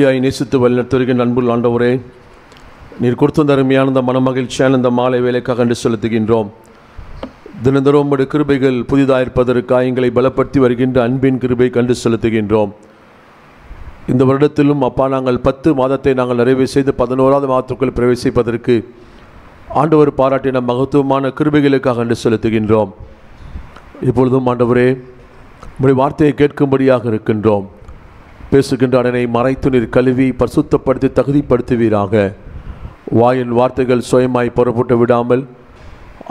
கிருபையாய் நேசித்து வழிநடத்துகின்ற அன்புள்ள ஆண்டவரே, நீர் கொடுத்த அருமையான இந்த மனமகிழ்ச்சியான இந்த மாலை வேலைக்காக கண்டு செலுத்துகின்றோம். தினந்தோறும் உம்முடைய கிருபைகள் புதிதாக இருப்பதற்காக எங்களை பலப்படுத்தி வருகின்ற அன்பின் கிருபை கண்டு செலுத்துகின்றோம். இந்த வருடத்திலும் அப்பா, நாங்கள் 10 மாதத்தை நாங்கள் நிறைவு செய்து 11வது மாதத்துக்குள் பிரவேசிப்பதற்கு ஆண்டவர் பாராட்டின மகத்துவமான கிருபைகளுக்காக கண்டு செலுத்துகின்றோம். இப்பொழுதும் ஆண்டவரே, உம்முடைய வார்த்தையை கேட்கும்படியாக இருக்கின்றோம். பேசுகின்ற அடனை மறைத்து நீர் கழுவி பரிசுத்தப்படுத்தி தகுதிப்படுத்துவீராக. வாயின் வார்த்தைகள் சுயமாய் புறப்பட்டு விடாமல்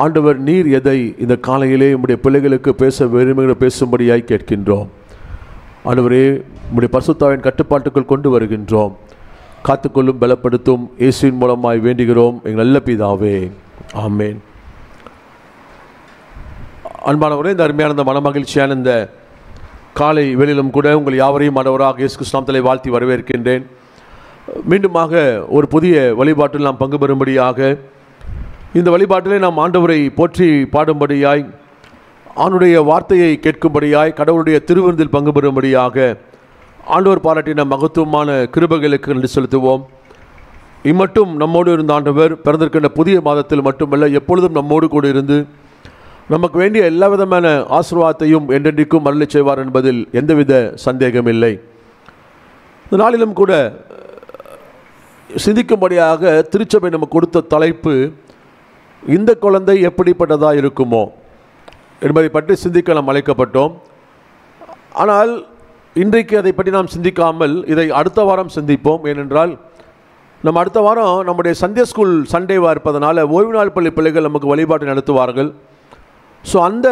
ஆண்டவர் நீர் எதை இந்த காலையிலே உம்முடைய பிள்ளைகளுக்கு பேச விரும்புகிற பேசும்படியாய் கேட்கின்றோம். ஆண்டவரே, உம்முடைய பரிசுத்தாவின் கட்டுப்பாட்டுக்குள் கொண்டு வருகின்றோம். காத்துக்கொள்ளும் பலப்படுத்தும் இயேசுவின் மூலமாய் வேண்டுகிறோம் எங்கள் நல்ல பிதாவே, ஆமேன். அன்பானவரே, இந்த அருமையான இந்த மனமகிழ்ச்சியான இந்த காலை வேளையிலும் கூட உங்கள் யாவரையும் ஆண்டவராக இயேசு கிறிஸ்து நாமத்திலே வாழ்த்தி வரவேற்கின்றேன். மீண்டுமாக ஒரு புதிய வழிபாட்டில் நாம் பங்கு பெறும்படியாக, இந்த வழிபாட்டிலே நாம் ஆண்டவரை போற்றி பாடும்படியாய், ஆண்டுடைய வார்த்தையை கேட்கும்படியாய், கடவுளுடைய திருவிருந்தில் பங்கு பெறும்படியாக ஆண்டவர் பாராட்டின மகத்துவமான கிருபைகளுக்கு நன்றி செலுத்துவோம். இம்மட்டும் நம்மோடு இருந்த ஆண்டவர் பிறந்திருக்கின்ற புதிய மாதத்தில் மட்டுமல்ல, எப்பொழுதும் நம்மோடு கூட இருந்து நமக்கு வேண்டிய எல்லா விதமான ஆசீர்வாதத்தையும் என்றென்றைக்கும் அருளி செய்வார் என்பதில் எந்தவித சந்தேகமில்லை. இந்த நாளிலும் கூட சிந்திக்கும்படியாக திருச்சபை நமக்கு கொடுத்த தலைப்பு, இந்த குழந்தை எப்படிப்பட்டதாக இருக்குமோ என்பதை பற்றி சிந்திக்க நாம் அழைக்கப்பட்டோம். ஆனால் இன்றைக்கு அதை பற்றி நாம் சிந்திக்காமல் இதை அடுத்த வாரம் சிந்திப்போம். ஏனென்றால் நம்ம அடுத்த வாரம் நம்முடைய சண்டே ஸ்கூல் சண்டேவாக இருப்பதனால ஓய்வு நாள் பள்ளி பிள்ளைகள் நமக்கு வழிபாட்டை நடத்துவார்கள். ஸோ அந்த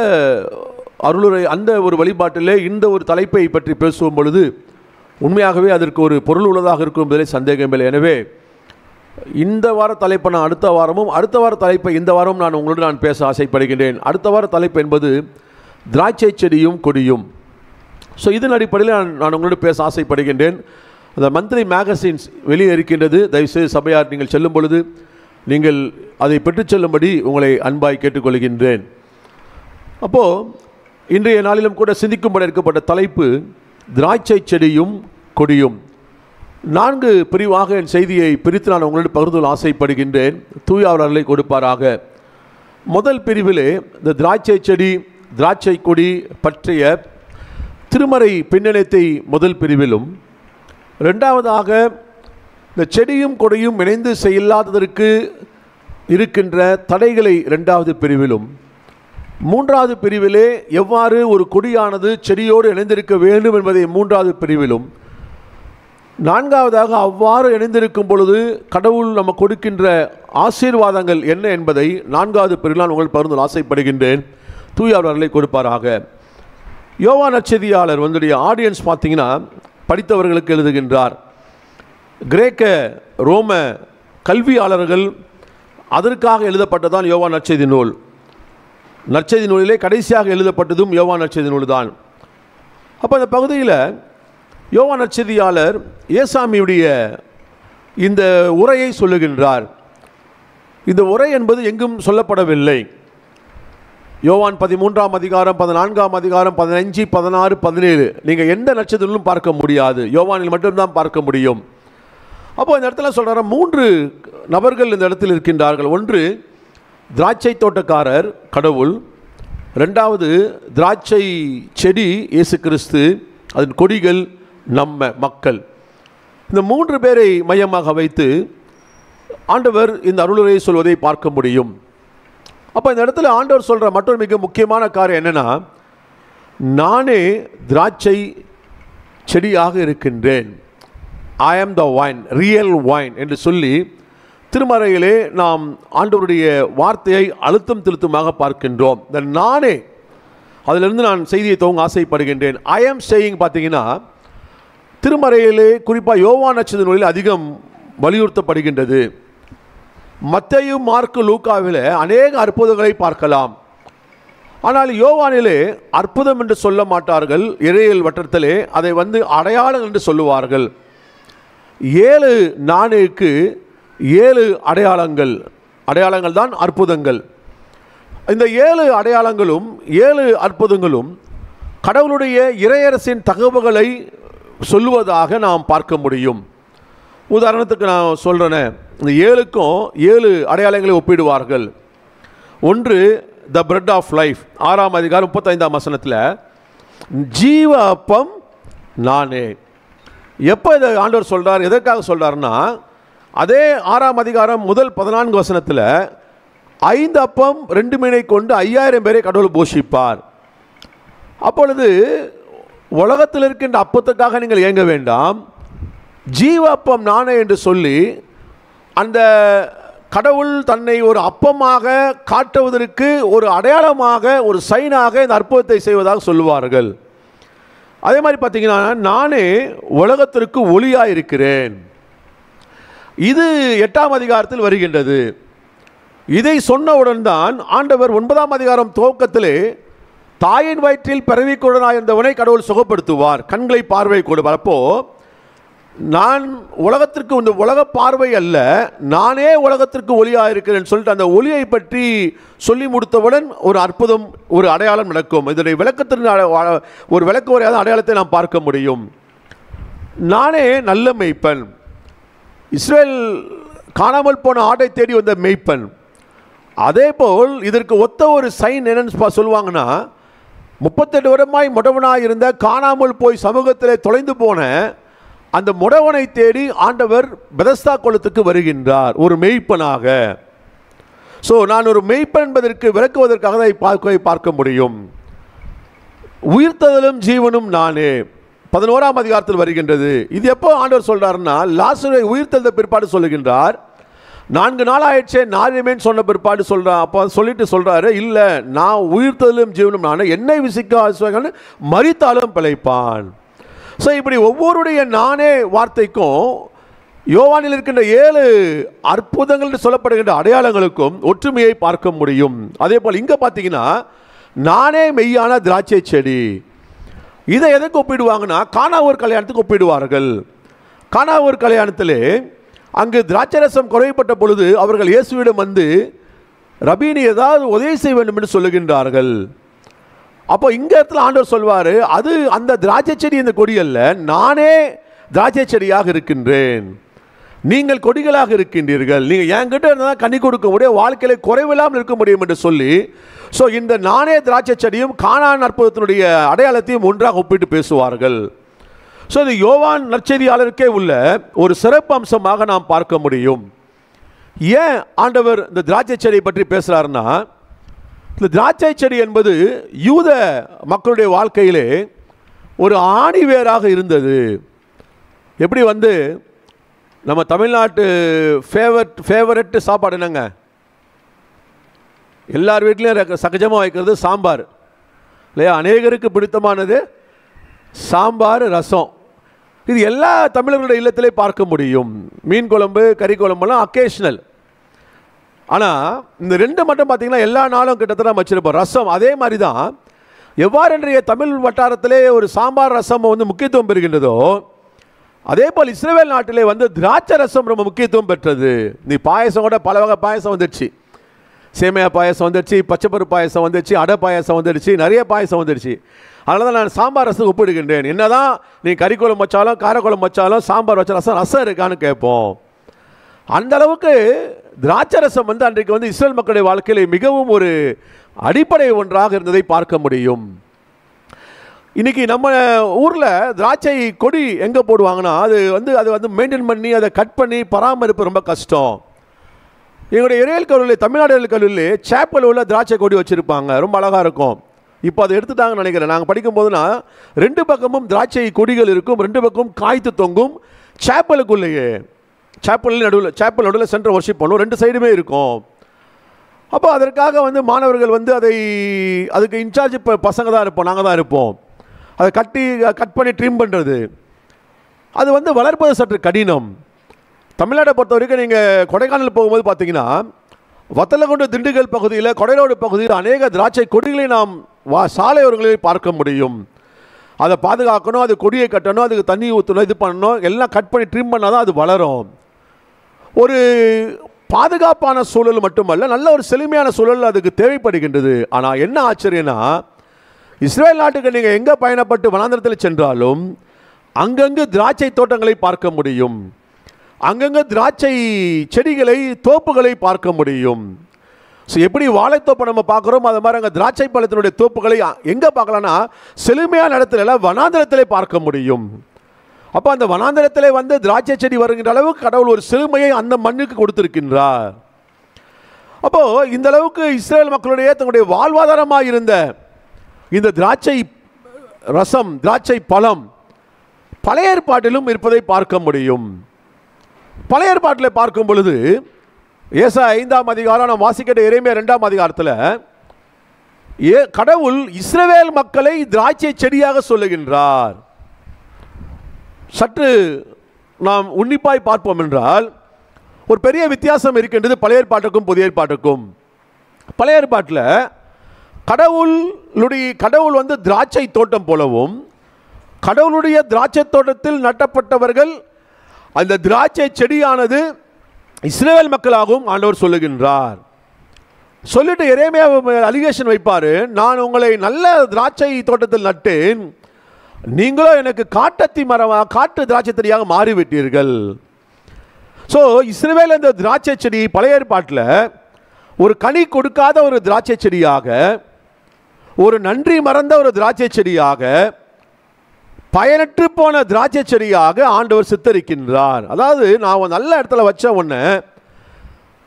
அருளுரை, அந்த ஒரு வழிபாட்டிலே இந்த ஒரு தலைப்பை பற்றி பேசும் பொழுது உண்மையாகவே அதற்கு ஒரு பொருள் உள்ளதாக இருக்கும் என்பதிலே சந்தேகமில்லை. எனவே இந்த வார தலைப்பை நான் அடுத்த வாரமும், அடுத்த வார தலைப்பை இந்த வாரமும் நான் பேச ஆசைப்படுகின்றேன். அடுத்த வார தலைப்பு என்பது திராட்சை செடியும் கொடியும். ஸோ இதன் அடிப்படையில் நான் உங்களோடு பேச ஆசைப்படுகின்றேன். அந்த மந்த்லி மேகசின்ஸ் வெளியே இருக்கின்றது. தயவுசெய்து சபையார் நீங்கள் செல்லும் பொழுது நீங்கள் அதை பெற்றுச் செல்லும்படி உங்களை அன்பாய் கேட்டுக்கொள்கின்றேன். அப்போது இன்றைய நாளிலும் கூட சிந்திக்கும்படி இருக்கப்பட்ட தலைப்பு திராட்சை செடியும் கொடியும். 4 பிரிவாக என் செய்தியை பிரித்து நான் உங்களோடு பகிர்ந்து கொள்ள ஆசைப்படுகின்றேன். தூயாளர்களை கொடுப்பாராக. முதல் பிரிவிலே இந்த திராட்சை செடி திராட்சை கொடி பற்றிய திருமறை பின்னணியத்தை முதல் பிரிவிலும், இரண்டாவதாக இந்த செடியும் கொடியும் இணைந்து செய்யலாததற்கு இருக்கின்ற தடைகளை 2வது பிரிவிலும், 3வது பிரிவிலே எவ்வாறு ஒரு கொடியானது செடியோடு இணைந்திருக்க வேண்டும் என்பதை 3வது பிரிவிலும், 4வதாக அவ்வாறு இணைந்திருக்கும் பொழுது கடவுள் நம்ம கொடுக்கின்ற ஆசீர்வாதங்கள் என்ன என்பதை 4வது பிரிவில் நான் உங்கள் பகிர்ந்து ஆசைப்படுகின்றேன். தூயாளர்களை கொடுப்பாராக. யோவான் நற்செய்தியாளர் ஆடியன்ஸ் பார்த்தீங்கன்னா படித்தவர்களுக்கு எழுதுகின்றார். கிரேக்க ரோம கல்வியாளர்கள் அதற்காக எழுதப்பட்டதான் யோவான் நற்செய்தி நூல். நற்செய்தி நூலிலே கடைசியாக எழுதப்பட்டதும் யோவான் நற்செய்தி நூல் தான். அப்போ இந்த பகுதியில் யோவான் நற்செய்தியாளர் ஏசாமியுடைய இந்த உரையை சொல்லுகின்றார். இந்த உரை என்பது எங்கும் சொல்லப்படவில்லை. யோவான் 13ஆம் அதிகாரம், 14ஆம் அதிகாரம், 15, 16, 17 நீங்கள் எந்த நற்செய்தியிலும் பார்க்க முடியாது. யோவானில் மட்டும்தான் பார்க்க முடியும். அப்போ இந்த இடத்துல சொல்கிறார், 3 நபர்கள் இந்த இடத்தில் இருக்கின்றார்கள். ஒன்று திராட்சை தோட்டக்காரர் கடவுள், 2வது திராட்சை செடி இயேசு கிறிஸ்து, அதன் கொடிகள் நம்ம மக்கள். இந்த 3 பேரை மையமாக வைத்து ஆண்டவர் இந்த அருளுரையை சொல்வதை பார்க்க முடியும். அப்போ இந்த இடத்துல ஆண்டவர் சொல்கிற மற்றொரு மிக முக்கியமான காரியம் என்னென்னா, நானே திராட்சை செடியாக இருக்கின்றேன். ஐ ஆம் த வைன், ரியல் வைன் என்று சொல்லி திருமறையிலே நாம் ஆண்டவருடைய வார்த்தையை அழுத்தம் திருத்தமாக பார்க்கின்றோம். இந்த நானே, அதிலிருந்து நான் செய்தியை துவங்க ஆசைப்படுகின்றேன். ஐ ஆம் சேயிங் பார்த்தீங்கன்னா திருமறையிலே குறிப்பாக யோவான் நற்செய்தி நூலில் அதிகம் வலியுறுத்தப்படுகின்றது. மத்தேயு, மார்க்கு, லூக்காவிலே அநேக அற்புதங்களை பார்க்கலாம். ஆனால் யோவானிலே அற்புதம் என்று சொல்ல மாட்டார்கள். இறையியல் வட்டத்திலே அதை அடையாளம் என்று சொல்லுவார்கள். 7 நாணயக்கு 7 அடையாளங்கள் தான் அற்புதங்கள். இந்த 7 அடையாளங்களும் 7 அற்புதங்களும் கடவுளுடைய இறையரசின் தகவல்களை சொல்லுவதாக நாம் பார்க்க முடியும். உதாரணத்துக்கு நான் சொல்கிறேனே, இந்த 7க்கும் 7 அடையாளங்களை ஒப்பிடுவார்கள். ஒன்று த பிரெட் ஆஃப் லைஃப், 6ஆம் அதிகாரம் 35ஆம் வசனத்தில் ஜீவ அப்பம் நானே. எப்போ இதை ஆண்டவர் சொல்கிறார், எதற்காக சொல்கிறாருன்னா, அதே 6ஆம் அதிகாரம் முதல் 14 வசனத்தில் 5 அப்பம் 2 மீனை கொண்டு 5000 பேரை கடவுள் போஷிப்பார். அப்பொழுது உலகத்தில் இருக்கின்ற அப்பத்துக்காக நீங்கள் ஏங்க வேண்டாம், ஜீவ அப்பம் நானே என்று சொல்லி அந்த கடவுள் தன்னை ஒரு அப்பமாக காட்டுவதற்கு ஒரு அடையாளமாக, ஒரு சைனாக இந்த அற்புதத்தை செய்வதாக சொல்லுவார்கள். அதே மாதிரி பார்த்தீங்கன்னா, நானே உலகத்திற்கு ஒளியாக இருக்கிறேன். இது 8ஆம் அதிகாரத்தில் வருகின்றது. இதை சொன்னவுடன் தான் ஆண்டவர் 9ஆம் அதிகாரம் துவக்கத்திலே தாயின் வயிற்றில் பிறவிக்குடனாயிருந்தவனை கடவுள் சுகப்படுத்துவார், கண்களை பார்வை கொடுப்பார். அப்போ நான் உலகத்திற்கு, இந்த உலக பார்வை அல்ல, நானே உலகத்திற்கு ஒளியாக இருக்கிறேன் சொல்லிட்டு அந்த ஒளியை பற்றி சொல்லி முடித்தவுடன் ஒரு அற்புதம், ஒரு அடையாளம் நடக்கும். இதனுடைய விளக்கத்தின் ஒரு விளக்க உரையாத அடையாளத்தை நாம் பார்க்க முடியும். நானே நல்ல மெய்ப்பன், இஸ்ரேல் காணாமல் போன ஆட்டை தேடி வந்த மெய்ப்பன். அதே போல் இதற்கு ஒத்த ஒரு சைன் என்னன்னு சொல்லுவாங்கன்னா, 38 வருடமாய் முடவனாய் இருந்த, காணாமல் போய் சமூகத்தில் தொலைந்து போன அந்த முடவனை தேடி ஆண்டவர் பெதஸ்தா குளத்துக்கு வருகின்றார் ஒரு மெய்ப்பனாக. ஸோ நான் ஒரு மெய்ப்பன் என்பதற்கு விளக்குவதற்காக தான் பார்க்க முடியும். உயிர்த்தலும் ஜீவனும் நானே 11ஆம் அதிகாரத்தில் வருகின்றது. இது எப்போ ஆண்டவர் சொல்றாருன்னா, லாசருவை உயிர்த்தெழுந்த பிற்பாடு சொல்லுகின்றார். 4 நாள் ஆயிடுச்சே நாரிமேன்னு சொன்ன பிற்பாடு சொல்கிறான். அப்போ சொல்லிட்டு சொல்கிறாரு, இல்லை நான் உயிர்த்தலும் ஜீவனும் நானே, என்னை விசிக்க மரித்தாலும் பிழைப்பான். ஸோ இப்படி ஒவ்வொருடைய நானே வார்த்தைக்கும் யோவானில் இருக்கின்ற 7 அற்புதங்கள் சொல்லப்படுகின்ற அடையாளங்களுக்கும் ஒற்றுமையை பார்க்க முடியும். அதே போல் இங்கே பார்த்தீங்கன்னா, நானே மெய்யான திராட்சை செடி. இதை எதுக்கு ஒப்பிடுவாங்கன்னா, கானாவூர் கல்யாணத்துக்கு ஒப்பிடுவார்கள். கானாவூர் கல்யாணத்திலே அங்கு திராட்சரசம் குறைப்பட்ட பொழுது அவர்கள் இயேசுவிடம் வந்து, ரபீனி ஏதாவது உதவி செய்ய வேண்டும் என்று சொல்லுகின்றார்கள். அப்போ இங்க இடத்துல ஆண்டவர் சொல்வார், அது அந்த திராட்சை செடி இந்த கொடி அல்ல, நானே திராட்சை செடியாக இருக்கின்றேன், நீங்கள் கொடிகளாக இருக்கின்றீர்கள், நீங்கள் என்கிட்ட இருந்தால் கனி கொடுக்க முடியும், வாழ்க்கையில குறைவில்லாமல் இருக்க முடியும் என்று சொல்லி, ஸோ இந்த நானே திராட்சை செடியும் கானான் அற்புதத்தினுடைய அடையாளத்தையும் ஒன்றாக ஒப்பிட்டு பேசுவார்கள். ஸோ இது யோவான் நற்செய்தியாளருக்கே உள்ள ஒரு சிறப்பு அம்சமாக நாம் பார்க்க முடியும். ஏன் ஆண்டவர் இந்த திராட்சை செடியை பற்றி பேசுகிறாருன்னா, இந்த திராட்சை செடி என்பது யூத மக்களுடைய வாழ்க்கையிலே ஒரு ஆணிவேராக இருந்தது. எப்படி வந்து நம்ம தமிழ்நாட்டு ஃபேவரட் சாப்பாடு என்னங்க, எல்லார் வீட்லேயும் சகஜமாக வைக்கிறது சாம்பார் இல்லையா? அநேகருக்கு பிடித்தமானது சாம்பார், ரசம். இது எல்லா தமிழர்களுடைய இல்லத்திலே பார்க்க முடியும். மீன் குழம்பு, கறி குழம்புலாம் அக்கேஷனல். ஆனால் இந்த 2 மட்டும் பார்த்தீங்கன்னா எல்லா நாளும் கிட்டத்தட்ட வச்சிருப்போம். ரசம் அதே மாதிரி தான். எவ்வாறு இன்றைய தமிழ் வட்டாரத்திலே ஒரு சாம்பார் ரசம் வந்து முக்கியத்துவம் பெறுகின்றதோ, அதே போல் இஸ்ரேல் நாட்டிலே வந்து திராட்சை ரசம் ரொம்ப முக்கியத்துவம் பெற்றது. நீ பாயசம் கூட பல வகை பாயசம் வந்துடுச்சு. சேமியா பாயசம் வந்துடுச்சு, பச்சைப்பருப்பு பாயசம் வந்துடுச்சு, அடை பாயசம் வந்துடுச்சு, நிறைய பாயசம் வந்துடுச்சு. அதனால தான் நான் சாம்பார் ரசம் ஒப்பிடுகின்றேன். என்னதான் நீ கறிக்குழம்பு வச்சாலும் காரக்குழம்பு வச்சாலும் சாம்பார் வச்ச ரசம் இருக்கான்னு கேட்போம். அந்த அளவுக்கு திராட்சை ரசம் வந்து அன்றைக்கு வந்து இஸ்ரேல் மக்களுடைய வாழ்க்கையில் மிகவும் ஒரு அடிப்படை ஒன்றாக இருந்ததை பார்க்க முடியும். இன்னைக்கு நம்ம ஊரில் திராட்சை கொடி எங்கே போடுவாங்கன்னா, அது வந்து மெயின்டைன் பண்ணி அதை கட் பண்ணி பராமரிப்பு ரொம்ப கஷ்டம். எங்களுடைய இறையல் கல்லூரியில், தமிழ்நாடு இறையல் கல்லூரியில் சேப்பல் உள்ள திராட்சை கொடி வச்சுருப்பாங்க, ரொம்ப அழகாக இருக்கும். இப்போ அதை எடுத்துட்டாங்கன்னு நினைக்கிறேன். நாங்கள் படிக்கும் போதுனா 2 பக்கமும் திராட்சை கொடிகள் இருக்கும், 2 பக்கமும் காய்த்து தொங்கும். சேப்பலுக்குள்ளேயே சேப்பல் நடுவில் சென்ட்ரல் வர்ஷிப் பண்ணுவோம், 2 சைடுமே இருக்கும். அப்போ அதற்காக வந்து மாணவர்கள் வந்து அதுக்கு இன்சார்ஜ் இப்போ பசங்க தான் இருப்போம், நாங்கள் தான் இருப்போம். அதை கட் பண்ணி ட்ரிம் பண்ணுறது, அது வந்து வளர்ப்பது சற்று கடினம். தமிழ்நாட்டை பொறுத்த வரைக்கும் நீங்கள் கொடைக்கானல் போகும்போது பார்த்தீங்கன்னா, வத்தலகுண்டு திண்டுக்கல் பகுதியில், கொடைரோடு பகுதியில் அநேக திராட்சை கொடிகளை நாம் சாலையோரங்களில் பார்க்க முடியும். அதை பாதுகாக்கணும், அது கொடியை கட்டணும், அதுக்கு தண்ணி ஊற்றணும், இது பண்ணணும், எல்லாம் கட் பண்ணி ட்ரிம் பண்ணால் தான் அது வளரும். ஒரு பாதுகாப்பான சூழல் மட்டுமல்ல, நல்ல ஒரு செழுமையான சூழல் அதுக்கு தேவைப்படுகின்றது. ஆனால் என்ன ஆச்சரியன்னா, இஸ்ரேல் நாட்டுக்கு நீங்கள் எங்கே பயணப்பட்டு வனாந்திரத்தில் சென்றாலும் அங்கங்கு திராட்சை தோட்டங்களை பார்க்க முடியும். அங்கங்கே திராட்சை செடிகளை, தோப்புகளை பார்க்க முடியும். ஸோ எப்படி வாழைத்தோப்பை நம்ம பார்க்குறோம், அது மாதிரி அங்கே திராட்சை பழத்தினுடைய தோப்புகளை எங்கே பார்க்கலாம்னா செழுமையான இடத்துல வனாந்திரத்திலே பார்க்க முடியும். அப்போ அந்த வனாந்திரத்திலே வந்து திராட்சை செடி வருகின்ற அளவுக்கு கடவுள் ஒரு செழுமையை அந்த மண்ணுக்கு கொடுத்திருக்கின்றார். அப்போது இந்த அளவுக்கு இஸ்ரேல் மக்களுடைய தங்களுடைய வாழ்வாதாரமாக இருந்த இந்த திராட்சை ரசம், திராட்சை பழம் பழைய ஏற்பாட்டிலும் இருப்பதை பார்க்க முடியும். பழைய ஏற்பாட்டில் பார்க்கும் பொழுது ஏசாயா 5ஆம் அதிகாரம் நாம் வாசிக்கிட்ட எரேமியா 2ஆம் அதிகாரத்தில் கடவுள் இஸ்ரவேல் மக்களை திராட்சை செடியாக சொல்லுகின்றார். சற்று நாம் உன்னிப்பாய் பார்ப்போம் என்றால் ஒரு பெரிய வித்தியாசம் இருக்கின்றது பழைய ஏற்பாட்டுக்கும் புதிய ஏற்பாட்டுக்கும். பழைய ஏற்பாட்டில் கடவுள் வந்து திராட்சை தோட்டம் போலவும், கடவுளுடைய திராட்சை தோட்டத்தில் நட்டப்பட்டவர்கள் அந்த திராட்சை செடியானது இஸ்ரவேல் மக்களாகவும் ஆண்டவர் சொல்லுகின்றார். சொல்லிட்டு எரேமியா அலிகேஷன் வைப்பார், நான் உங்களை நல்ல திராட்சை தோட்டத்தில் நட்டேன், நீங்களோ எனக்கு காட்டத்தி மரமாக, காட்டு திராட்சை செடியாக மாறிவிட்டீர்கள். ஸோ இஸ்ரவேல் இந்த திராட்சை செடி பழைய ஏற்பாட்டில் ஒரு கனி கொடுக்காத ஒரு திராட்சை செடியாக, ஒரு நன்றி மறந்த ஒரு திராட்சை செடியாக, பயனற்று போன திராட்சை செடியாக ஆண்டவர் சித்தரிக்கின்றார். அதாவது நான் நல்ல இடத்துல வச்ச உடனே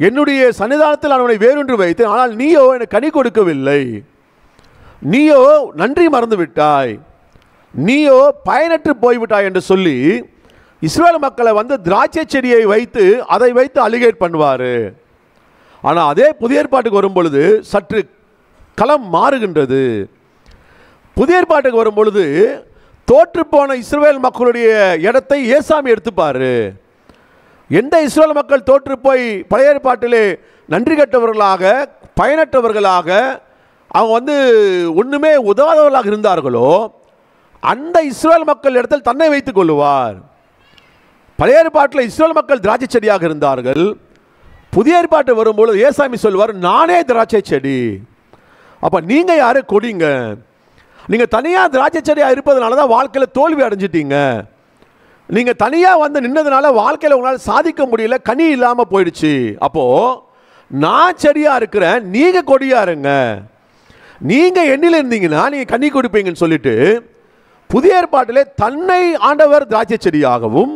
என்னுடைய சன்னிதானத்தில் அவனை வேறொன்று வைத்தேன், ஆனால் நீயோ எனக்கு கனி கொடுக்கவில்லை, நீயோ நன்றி மறந்து விட்டாய், நீயோ பயனற்று போய்விட்டாய் என்று சொல்லி இஸ்ரவேல் மக்களை வந்து திராட்சை செடியை வைத்து அதை வைத்து அலிகேட் பண்ணுவார். ஆனால் அதே புதிய ஏற்பாட்டுக்கு வரும் பொழுது சற்று களம் மாறுகின்றது. புதிய ஏற்பாட்டுக்கு வரும் பொழுது தோற்று போன இஸ்ரவேல் மக்களுடைய இடத்தை ஏசாமி எடுத்துப்பார். எந்த இஸ்ரவேல் மக்கள் தோற்று போய் பழைய ஏற்பாட்டிலே நன்றி கட்டவர்களாக, பயனற்றவர்களாக, அவங்க வந்து ஒன்றுமே உதவாதவர்களாக இருந்தார்களோ அந்த இஸ்ரவேல் மக்கள் இடத்தில் தன்னை வைத்துக் கொள்ளுவார். பழைய ஏற்பாட்டில் இஸ்ரவேல் மக்கள் திராட்சை செடியாக இருந்தார்கள். புதிய ஏற்பாட்டு வரும்பொழுது ஏசாமி சொல்வார், நானே திராட்சை செடி. அப்போ நீங்கள் யாரு? கொடிங்க. நீங்கள் தனியாக திராட்சை செடியாக இருப்பதனால தான் வாழ்க்கையில் தோல்வி அடைஞ்சிட்டீங்க. நீங்கள் தனியாக வந்து நின்னதுனால வாழ்க்கையில் உங்களால் சாதிக்க முடியல, கனி இல்லாமல் போயிடுச்சு. அப்போது நான் செடியாக இருக்கிறேன், நீங்கள் கொடியாக இருங்க. நீங்கள் எண்ணில் இருந்தீங்கன்னா நீங்கள் கனி கொடுப்பீங்கன்னு சொல்லிட்டு புதிய ஏற்பாட்டிலே தன்னை ஆண்டவர் திராட்சை செடியாகவும்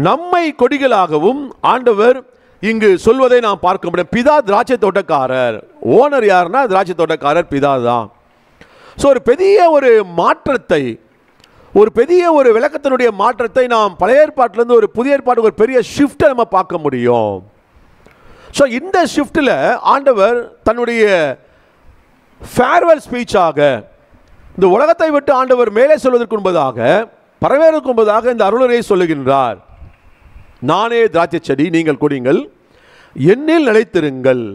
நம்மை கொடிகளாகவும் ஆண்டவர் இங்கு சொல்வதை நாம் பார்க்க முடியும். பிதா திராட்சை தோட்டக்காரர். ஓனர் யாருன்னா திராட்சை தோட்டக்காரர் பிதா தான். ஸோ ஒரு பெரிய ஒரு மாற்றத்தை, ஒரு பெரிய ஒரு விளக்கத்தினுடைய மாற்றத்தை நாம் பழைய ஏற்பாட்டிலேருந்து ஒரு புதிய ஏற்பாட்டுக்கு ஒரு பெரிய ஷிஃப்டை நம்ம பார்க்க முடியும். ஸோ இந்த ஷிஃப்டில் ஆண்டவர் தன்னுடைய ஃபேர்வெல் ஸ்பீச்சாக இந்த உலகத்தை விட்டு ஆண்டவர் மேலே சொல்வதற்கு முன்பதாக, பரவேறதுக்கு முன்பதாக இந்த அருளுரையை சொல்லுகின்றார். நானே திராட்சை செடி, நீங்கள் கொடிங்கள், என்னில் நிலைத்திருங்கள்.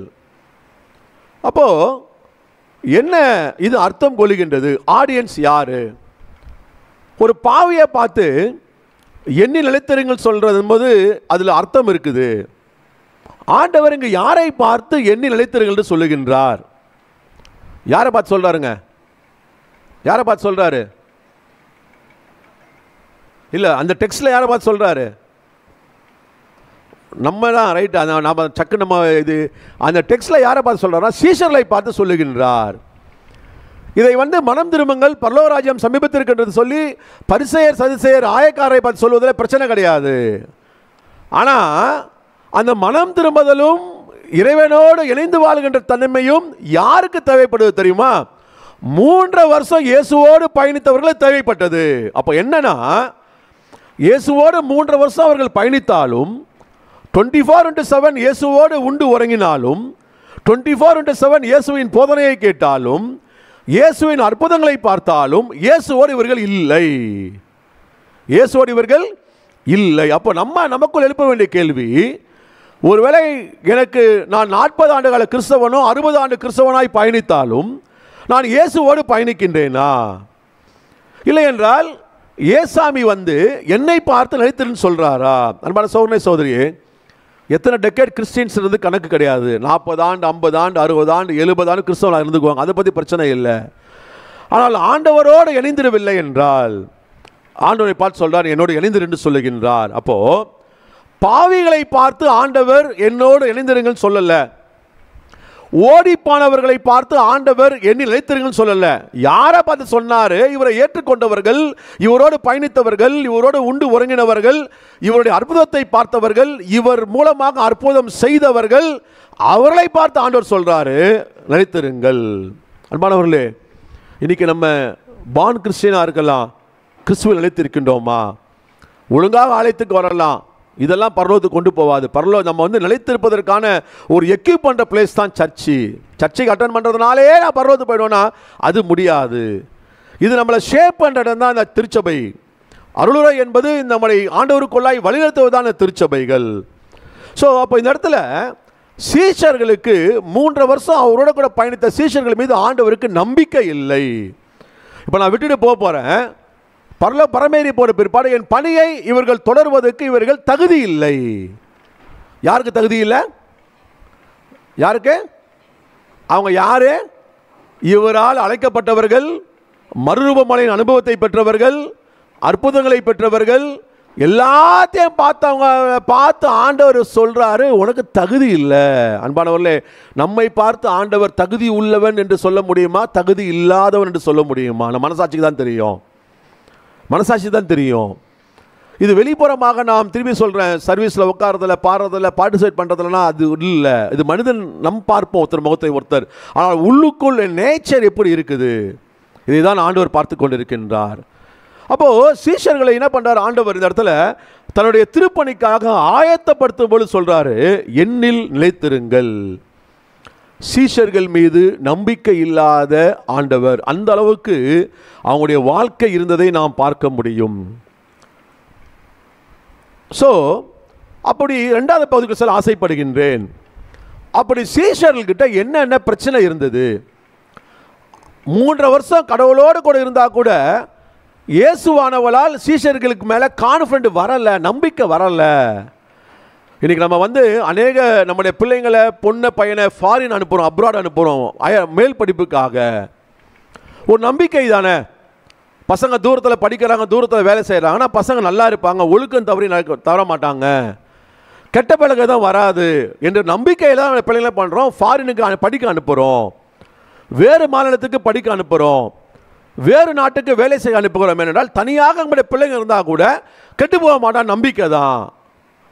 அப்போ என்ன இது அர்த்தம் கொள்ளுகின்றது? ஆடியன்ஸ் யாரு? ஒரு பாவியை பார்த்து என்னில் நிலைத்திருங்கள் சொல்றது போது அதில் அர்த்தம் இருக்குது. ஆண்டவர் இங்கு யாரை பார்த்து என்னில் நிலைத்திருங்கள் சொல்லுகின்றார்? யாரை பார்த்து சொல்றாருங்க? யாரை பார்த்து சொல்றாரு? இல்லை, அந்த டெக்ஸ்டில் யாரை பார்த்து சொல்றாரு? நம்ம தான் ரைட். நம்ம சக்கு நம்ம இது அந்த டெக்ஸ்டில் யாரை பார்த்து சொல்றாருன்னா சீஷர்களை பார்த்து சொல்லுகின்றார். இதை வந்து மனம் திரும்புங்கள், பரலோகராஜ்யம் சமீபத்திருக்கின்றது சொல்லி பரிசேயர், சதுசேயர், ஆயக்காரரை பார்த்து சொல்வதில் பிரச்சனை கிடையாது. ஆனால் அந்த மனம் திரும்புதலும் இறைவனோடு இணைந்து வாழ்கின்ற தன்மையும் யாருக்கு தேவைப்படுவது தெரியுமா? 3 வருஷம் இயேசுவோடு பயணித்தவர்களுக்கு தேவைப்பட்டது. அப்போ என்னன்னா, இயேசுவோடு 3 வருஷம் அவர்கள் பயணித்தாலும், 24/7 இயேசுவோடு உண்டு உறங்கினாலும், 24/7 இயேசுவின் போதனையை கேட்டாலும், இயேசுவின் அற்புதங்களை பார்த்தாலும் இயேசுவோடு இவர்கள் இல்லை. இயேசுவோடு இவர்கள் இல்லை. அப்போ நமக்குள் எழுப்ப வேண்டிய கேள்வி, ஒருவேளை எனக்கு நான் 40 ஆண்டுகால கிறிஸ்தவனோ 60 ஆண்டு கிறிஸ்தவனாய் பயணித்தாலும் நான் இயேசுவோடு பயணிக்கின்றேனா? இல்லை என்றால் ஏசாமி வந்து என்னை பார்த்து நிலைத்திருன்னு சொல்றாரா? அன்பான சகோதரனே, சகோதரியே, எத்தனை டெக்கேட் கிறிஸ்டியன்ஸ் இருந்து கணக்கு கிடையாது. 40 ஆண்டு, 50 ஆண்டு, 60 ஆண்டு, 70 ஆண்டு கிறிஸ்தவனாக இருந்துக்குவாங்க. அதை பற்றி பிரச்சனை இல்லை. ஆனால் ஆண்டவரோடு இணைந்திடவில்லை என்றால் ஆண்டவரை பார்த்து சொல்றார், என்னோடு இணைந்திரு என்று சொல்லுகின்றார். அப்போ பாவிகளை பார்த்து ஆண்டவர் என்னோடு இணைந்திருங்கள் சொல்லல. ஓடிப்பானவர்களை பார்த்து ஆண்டவர் என்னில் நிலைத்திருங்கள் சொல்லல. யாரை பார்த்து சொன்னாரு? இவரை ஏற்றுக்கொண்டவர்கள், இவரோடு பயணித்தவர்கள், இவரோடு உண்டு உறங்கினவர்கள், இவருடைய அற்புதத்தை பார்த்தவர்கள், இவர் மூலமாக அற்புதம் செய்தவர்கள், அவர்களை பார்த்து ஆண்டவர் சொல்றாரு நிலைத்திருங்கள். அன்பானவர்களே, இன்னைக்கு நம்ம பான் கிறிஸ்டியனா இருக்கலாம், கிறிஸ்துவில் நிலைத்திருக்கின்றோமா? ஒழுங்காக ஆலயத்துக்கு வரலாம், இதெல்லாம் பரலோகத்துக்கு கொண்டு போவாது. நம்ம நிலைத்திருப்பதற்கான ஒரு எக்யூப் பண்ணுற பிளேஸ் தான் சர்ச்சு. சர்ச்சைக்கு அட்டன் பண்ணுறதுனாலே நான் பரலோகத்துக்கு போயிடுவேன்னா அது முடியாது. இது நம்மளை ஷேப் பண்ணுற இடம் தான் இந்த திருச்சபை. அருளுரை என்பது நம்மளை ஆண்டவருக்குள்ளாய் வழிநடத்துவதான திருச்சபைகள். ஸோ அப்போ இந்த இடத்துல சீஷர்களுக்கு 3 வருஷம் அவரோட கூட பயணித்த சீஷர்கள் மீது ஆண்டவருக்கு நம்பிக்கை இல்லை. இப்போ நான் விட்டுட்டு போகிறேன், பரமேறி போன பிற்பாடு என் பணியை இவர்கள் தொடர்வதற்கு இவர்கள் தகுதி இல்லை. யாருக்கு தகுதி இல்லை? யாருக்கு? அவங்க யாரு? இவரால் அழைக்கப்பட்டவர்கள், மறுரூபமலையின் அனுபவத்தை பெற்றவர்கள், அற்புதங்களை பெற்றவர்கள், எல்லாத்தையும் பார்த்து ஆண்டவர் சொல்றாரு உனக்கு தகுதி இல்லை. அன்பானவர்களே, நம்மை பார்த்து ஆண்டவர் தகுதி உள்ளவன் என்று சொல்ல முடியுமா, தகுதி இல்லாதவன் என்று சொல்ல முடியுமா? நம்ம மனசாட்சிக்கு தான் தெரியும், மனசாட்சி தான் தெரியும். இது வெளிப்புறமாக நாம் திரும்பி சொல்கிறேன், சர்வீஸில் உட்காரதில்ல, பாடுறதில்ல, பார்ட்டிசிபேட் பண்ணுறதில்லனா அது இல்லை. இது மனிதன் நம் பார்ப்போம் ஒருத்தர் முகத்தை ஒருத்தர், ஆனால் உள்ளுக்குள் நேச்சர் எப்படி இருக்குது இதை தான் ஆண்டவர் பார்த்து கொண்டிருக்கின்றார். அப்போது சீஷர்களை என்ன பண்ணுறார் ஆண்டவர் இந்த இடத்துல தன்னுடைய திருப்பணிக்காக ஆயத்தப்படுத்தும் போது சொல்கிறாரு என்னில் நிலைத்திருங்கள். சீஷர்கள் மீது நம்பிக்கை இல்லாத ஆண்டவர், அந்த அளவுக்கு அவங்களுடைய வாழ்க்கை இருந்ததை நாம் பார்க்க முடியும். ஸோ அப்படி 2வது பகுதிக்கு சொல்ல ஆசைப்படுகின்றேன். அப்படி சீஷர்கள்கிட்ட என்னென்ன பிரச்சனை இருந்தது? 3 வருஷம் கடவுளோடு கூட இருந்தால் கூட இயேசுவானவளால் சீஷர்களுக்கு மேலே கான்ஃபிடென்ட் வரலை, நம்பிக்கை வரலை. இன்றைக்கி நம்ம அநேக நம்முடைய பிள்ளைங்களை, பொண்ணை பையனை ஃபாரின் அனுப்புகிறோம், அப்ராட் அனுப்புகிறோம் மேல் படிப்புக்காக. ஒரு நம்பிக்கை தானே. பசங்க தூரத்தில் படிக்கிறாங்க, தூரத்தில் வேலை செய்கிறாங்க, ஆனால் பசங்க நல்லா இருப்பாங்க, ஒழுக்கம் தவற மாட்டாங்க, கெட்ட பழக்கம் தான் வராது என்ற நம்பிக்கையில் தான் பிள்ளைங்களை பண்ணுறோம். ஃபாரினுக்கு படிக்க அனுப்புகிறோம், வேறு மாநிலத்துக்கு படிக்க அனுப்புகிறோம், வேறு நாட்டுக்கு வேலை செய்ய அனுப்புகிறோம். ஏனென்றால் தனியாக நம்முடைய பிள்ளைங்க இருந்தால் கூட கெட்டு போக மாட்டான், நம்பிக்கை தான்.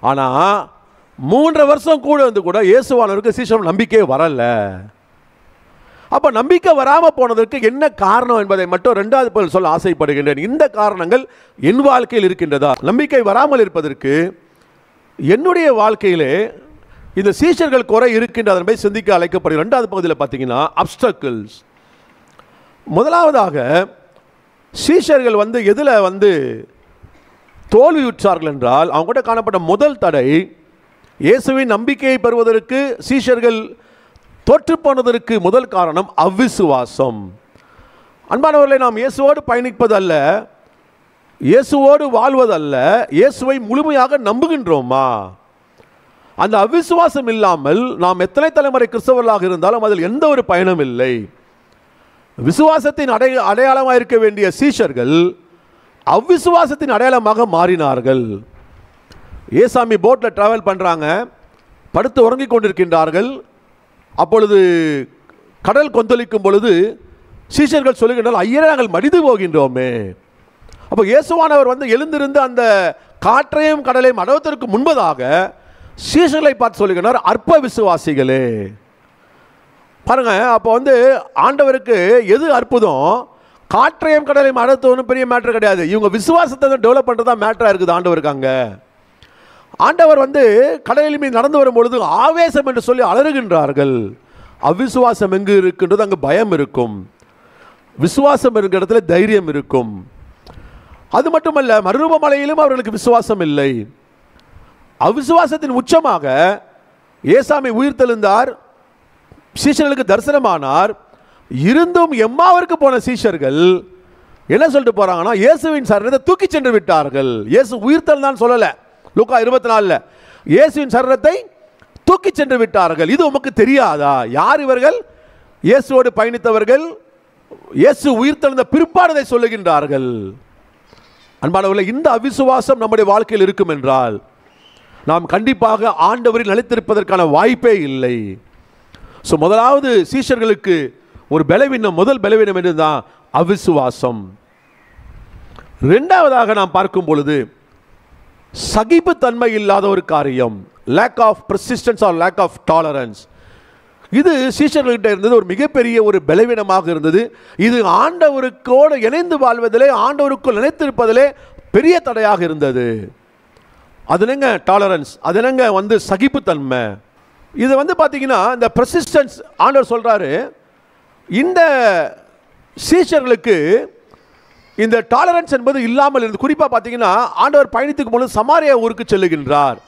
ஆனால் 3 வருஷம் கூட கூட இயேசுவானவருக்கு சீஷர்கள் நம்பிக்கையே வரல. அப்போ நம்பிக்கை வராமல் போனதற்கு என்ன காரணம் என்பதை மட்டும் 2வது பகுதியில் சொல்ல ஆசைப்படுகின்றேன். இந்த காரணங்கள் என் வாழ்க்கையில் இருக்கின்றதா? நம்பிக்கை வராமல் இருப்பதற்கு என்னுடைய வாழ்க்கையிலே இந்த சீஷர்கள் குறை இருக்கின்றதை என்பதை சிந்திக்க அழைக்கப்படுகிறது. 2வது பகுதியில் பார்த்தீங்கன்னா அப்ஸ்டக்கிள்ஸ். முதலாவதாக சீஷர்கள் எதில் தோல்வியுற்றார்கள் என்றால், அவங்க கூட காணப்பட்ட முதல் தடை இயேசுவின் நம்பிக்கையை பெறுவதற்கு சீஷர்கள் தோற்றுப்போனதற்கு முதல் காரணம் அவ்விசுவாசம். அன்பானவர்களை, நாம் இயேசுவோடு பயணிப்பதல்ல, இயேசுவோடு வாழ்வதல்ல, இயேசுவை முழுமையாக நம்புகின்றோமா? அந்த அவ்விசுவாசம் இல்லாமல் நாம் எத்தனை தலைமுறை கிறிஸ்தவர்களாக இருந்தாலும் அதில் எந்த ஒரு பயனும் இல்லை. விசுவாசத்தின் அடையாளமாக இருக்க வேண்டிய சீஷர்கள் அவ்விசுவாசத்தின் அடையாளமாக மாறினார்கள். ஏசாமி போட்டில் டிராவல் பண்ணுறாங்க, படுத்து உறங்கிக் கொண்டிருக்கின்றார்கள். அப்பொழுது கடல் கொந்தளிக்கும் பொழுது சீஷர்கள் சொல்லுகின்றால் ஐயரே நாங்கள் மடிந்து போகின்றோமே. அப்போ இயேசுவானவர் எழுந்திருந்து அந்த காற்றையும் கடலையும் அடவதற்கு முன்பதாக சீஷர்களை பார்த்து சொல்லுகின்றார், அற்ப விசுவாசிகளே. பாருங்க, அப்போ ஆண்டவருக்கு எது அற்புதம்? காற்றையும் கடலையும் அடத்து ஒன்றும் பெரிய மேட்ரு கிடையாது. இவங்க விசுவாசத்தை டெவலப் பண்ணுறது தான் மேட்டராக இருக்குது ஆண்டவருக்கு. அங்கே ஆண்டவர் கடலில் மீது நடந்து வரும்பொழுது ஆவேசம் என்று சொல்லி அலறுகின்றார்கள். அவ்விசுவாசம் எங்கு இருக்கின்றது அங்கு பயம் இருக்கும், விசுவாசம் இருக்கிற இடத்துல தைரியம் இருக்கும். அது மட்டுமல்ல, மறுரூபமலையிலும் அவர்களுக்கு விசுவாசம் இல்லை. அவ்விசுவாசத்தின் உச்சமாக ஏசாமி உயிர் தெழுந்தார், சீஷர்களுக்கு தரிசனமானார். இருந்தும் எம்மாவிற்கு போன சீஷர்கள் என்ன சொல்லிட்டு போறாங்கன்னா, இயேசுவின் சரீரத்தை தூக்கி சென்று விட்டார்கள். இயேசு உயிர்த்தல் தான் சொல்லலை, லூக்கா 24 இயேசுவின் சரீரத்தை தூக்கி சென்று விட்டார்கள். இது உமக்கு தெரியாதா? யார் இவர்கள்? இயேசுவோடு பயணித்தவர்கள், இயேசு உயிர்த்தெழுந்த பிற்பாடு சொல்லுகின்றார்கள். அன்பானவர்களே, இந்த அவிசுவாசம் நம்முடைய வாழ்க்கையில் இருக்கும் என்றால் நாம் கண்டிப்பாக ஆண்டவரில் நிலைத்திருப்பதற்கான வாய்ப்பே இல்லை. ஸோ முதலாவது சீஷர்களுக்கு ஒரு பலவீனம், முதல் பலவீனம் என்னதுதான்? அவிசுவாசம். இரண்டாவதாக நாம் பார்க்கும் பொழுது சகிப்புத்தன்மை இல்லாத ஒரு காரியம், lack of persistence or lack of tolerance. இது சீஷர்கள்கிட்ட இருந்தது ஒரு மிகப்பெரிய ஒரு பலவீனமாக இருந்தது. இது ஆண்டவருக்கோடு இணைந்து வாழ்வதிலே, ஆண்டவருக்குள் நினைத்திருப்பதிலே பெரிய தடையாக இருந்தது. அது என்னங்க டாலரன்ஸ், அது என்னங்க சகிப்புத்தன்மை. இது பார்த்தீங்கன்னா இந்த பெர்சிஸ்டன்ஸ் ஆண்டவர் சொல்றாரு, இந்த சீஷர்களுக்கு இந்த டாலரன்ஸ் என்பது இல்லாமல் இருந்து. குறிப்பாக பார்த்தீங்கன்னா ஆண்டவர் பயணித்துக்கும் பொழுது சமாரியா ஊருக்கு செல்லுகின்றார்.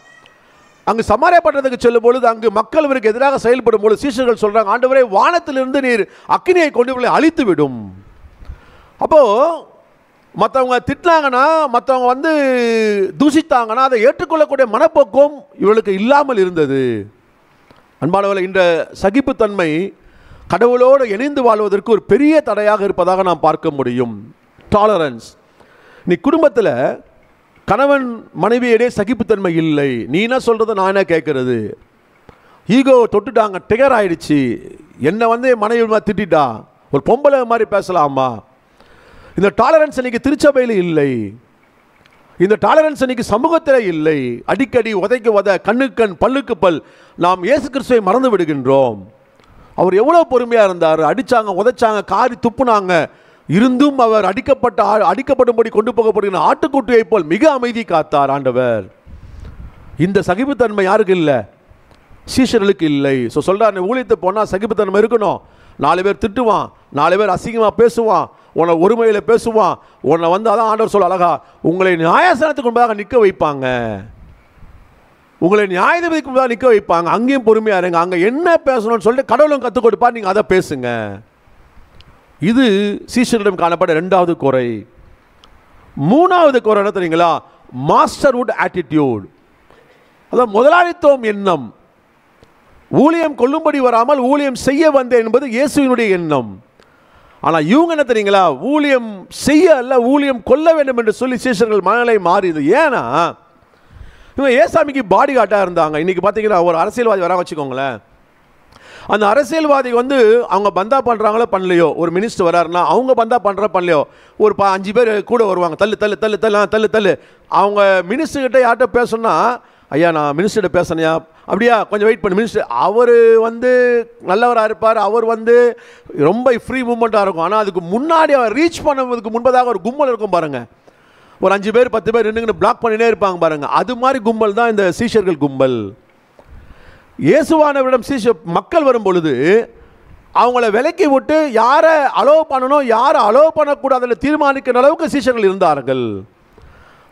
அங்கு சமாரியா பட்டணத்துக்கு செல்லும் பொழுது அங்கு மக்கள் இவருக்கு எதிராக செயல்படும் பொழுது சீஷர்கள் சொல்றாங்க, ஆண்டவரே வானத்திலிருந்து நீர் அக்கினியை கொண்டு இவர்களை அழித்து விடும். அப்போ மற்றவங்க திட்டினாங்கன்னா, மற்றவங்க தூஷித்தாங்கன்னா அதை ஏற்றுக்கொள்ளக்கூடிய மனப்போக்கம் இவர்களுக்கு இல்லாமல் இருந்தது. அன்பானவர்களே, இந்த சகிப்புத்தன்மை கடவுளோடு இணைந்து வாழ்வதற்கு ஒரு பெரிய தடையாக இருப்பதாக நாம் பார்க்க முடியும். டாலரன்ஸ். நீ குடும்பத்தில் கணவன் மனைவியிடையே சகிப்புத்தன்மை இல்லை. நீ என்ன சொல்கிறது, நான் என்ன கேட்கறது, ஈகோ தொட்டுட்டாங்க, டிகர் ஆயிடுச்சு. என்னை மனைவி திட்டா, ஒரு பொம்பளை மாதிரி பேசலாமா? இந்த டாலரன்ஸ் இன்னைக்கு திருச்சபையில் இல்லை. இந்த டாலரன்ஸ் இன்னைக்கு சமூகத்தில் இல்லை. அடிக்கடி உதைக்கு உத, கண்ணுக்கு கண், பல்லுக்கு பல். நாம் இயேசு கிறிஸ்துவை மறந்து விடுகின்றோம். அவர் எவ்வளோ பொறுமையாக இருந்தார். அடித்தாங்க, உதைச்சாங்க, காரி துப்புனாங்க. இருந்தும் அவர் அடிக்கப்படும்படி கொண்டு போகப்படுகிற ஆட்டுக்குட்டியை போல் மிக அமைதி காத்தார் ஆண்டவர். இந்த சகிப்புத்தன்மை யாருக்கு இல்லை? சீஷர்களுக்கு இல்லை. ஸோ சொல்கிறார், ஊழியத்தை போனால் சகிப்புத்தன்மை இருக்கணும். 4 பேர் திட்டுவான், 4 பேர் அசிங்கமாக பேசுவான், உன்னை ஒருமையில் பேசுவான், உன்னை அதான் ஆண்டவர் சொல்ல அழகா, உங்களை நியாயஸ்தானத்துக்கு முன்பாக நிற்க வைப்பாங்க, உங்களை நியாயாதிபதிக்கு முன்பாக நிற்க வைப்பாங்க. அங்கேயும் பொறுமையாக இருங்க, அங்கே என்ன பேசணும்னு சொல்லிட்டு கடவுளும் கற்றுக் கொடுப்பா, நீங்கள் அதை பேசுங்க. இது சீஷரிடம் காணப்பட்ட இரண்டாவது குறை. மூணாவது குறை என்ன தெரியுங்களா? மாஸ்டர்வுட் ஆட்டிடியூட். அதான் முதலாளித்துவம் எண்ணம். ஊழியம் கொள்ளும்படி வராமல் ஊழியம் செய்ய வந்தேன் என்பது இயேசுவினுடைய எண்ணம். ஆனால் இவங்க என்ன தெரியுங்களா? ஊழியம் செய்ய அல்ல, ஊழியம் கொள்ள வேண்டும் என்று சொல்லி சீஷர்கள் மனநிலை மாறியது. ஏன்னா இவங்க ஏசாமிக்கு பாடி காட்டாக இருந்தாங்க. இன்றைக்கி பார்த்தீங்கன்னா ஒரு அரசியல்வாதி வர வச்சுக்கோங்களேன், அந்த அரசியல்வாதி அவங்க பந்தா பண்ணுறாங்களோ பண்ணலையோ, ஒரு மினிஸ்டர் வராருன்னா அவங்க பந்தா பண்ணுற பண்ணலையோ, ஒரு 5 பேர் கூட வருவாங்க, தள்ளு தள்ளு தள்ளு தள்ளு தள்ளு தள்ளு. அவங்க மினிஸ்டர்கிட்ட யார்கிட்ட பேசணும்னா, ஐயா நான் மினிஸ்டர்கிட்ட பேசணையா, அப்படியா கொஞ்சம் வெயிட் பண்ணு. மினிஸ்டர் அவர் நல்லவராக இருப்பார், அவர் ரொம்ப ஃப்ரீ மூமெண்ட்டாக இருக்கும். ஆனால் அதுக்கு முன்னாடி அவர் ரீச் பண்ணுவதுக்கு முன்பதாக ஒரு கும்பல் இருக்கும் பாருங்கள், ஒரு 5 பேர் 10 பேர் நின்றுங்கன்னு பிளாக் பண்ணினே இருப்பாங்க பாருங்கள். அது மாதிரி கும்பல் தான் இந்த சீஷர்கள் கும்பல். இயேசுவானவரிடம் மக்கள் வரும் பொழுது அவங்கள விலக்கி விட்டு யாரை அலோவ் பண்ணணும், யாரை அலோவ் பண்ணக்கூடாதுன்னு தீர்மானிக்கிற அளவுக்கு சீஷர்கள் இருந்தார்கள்.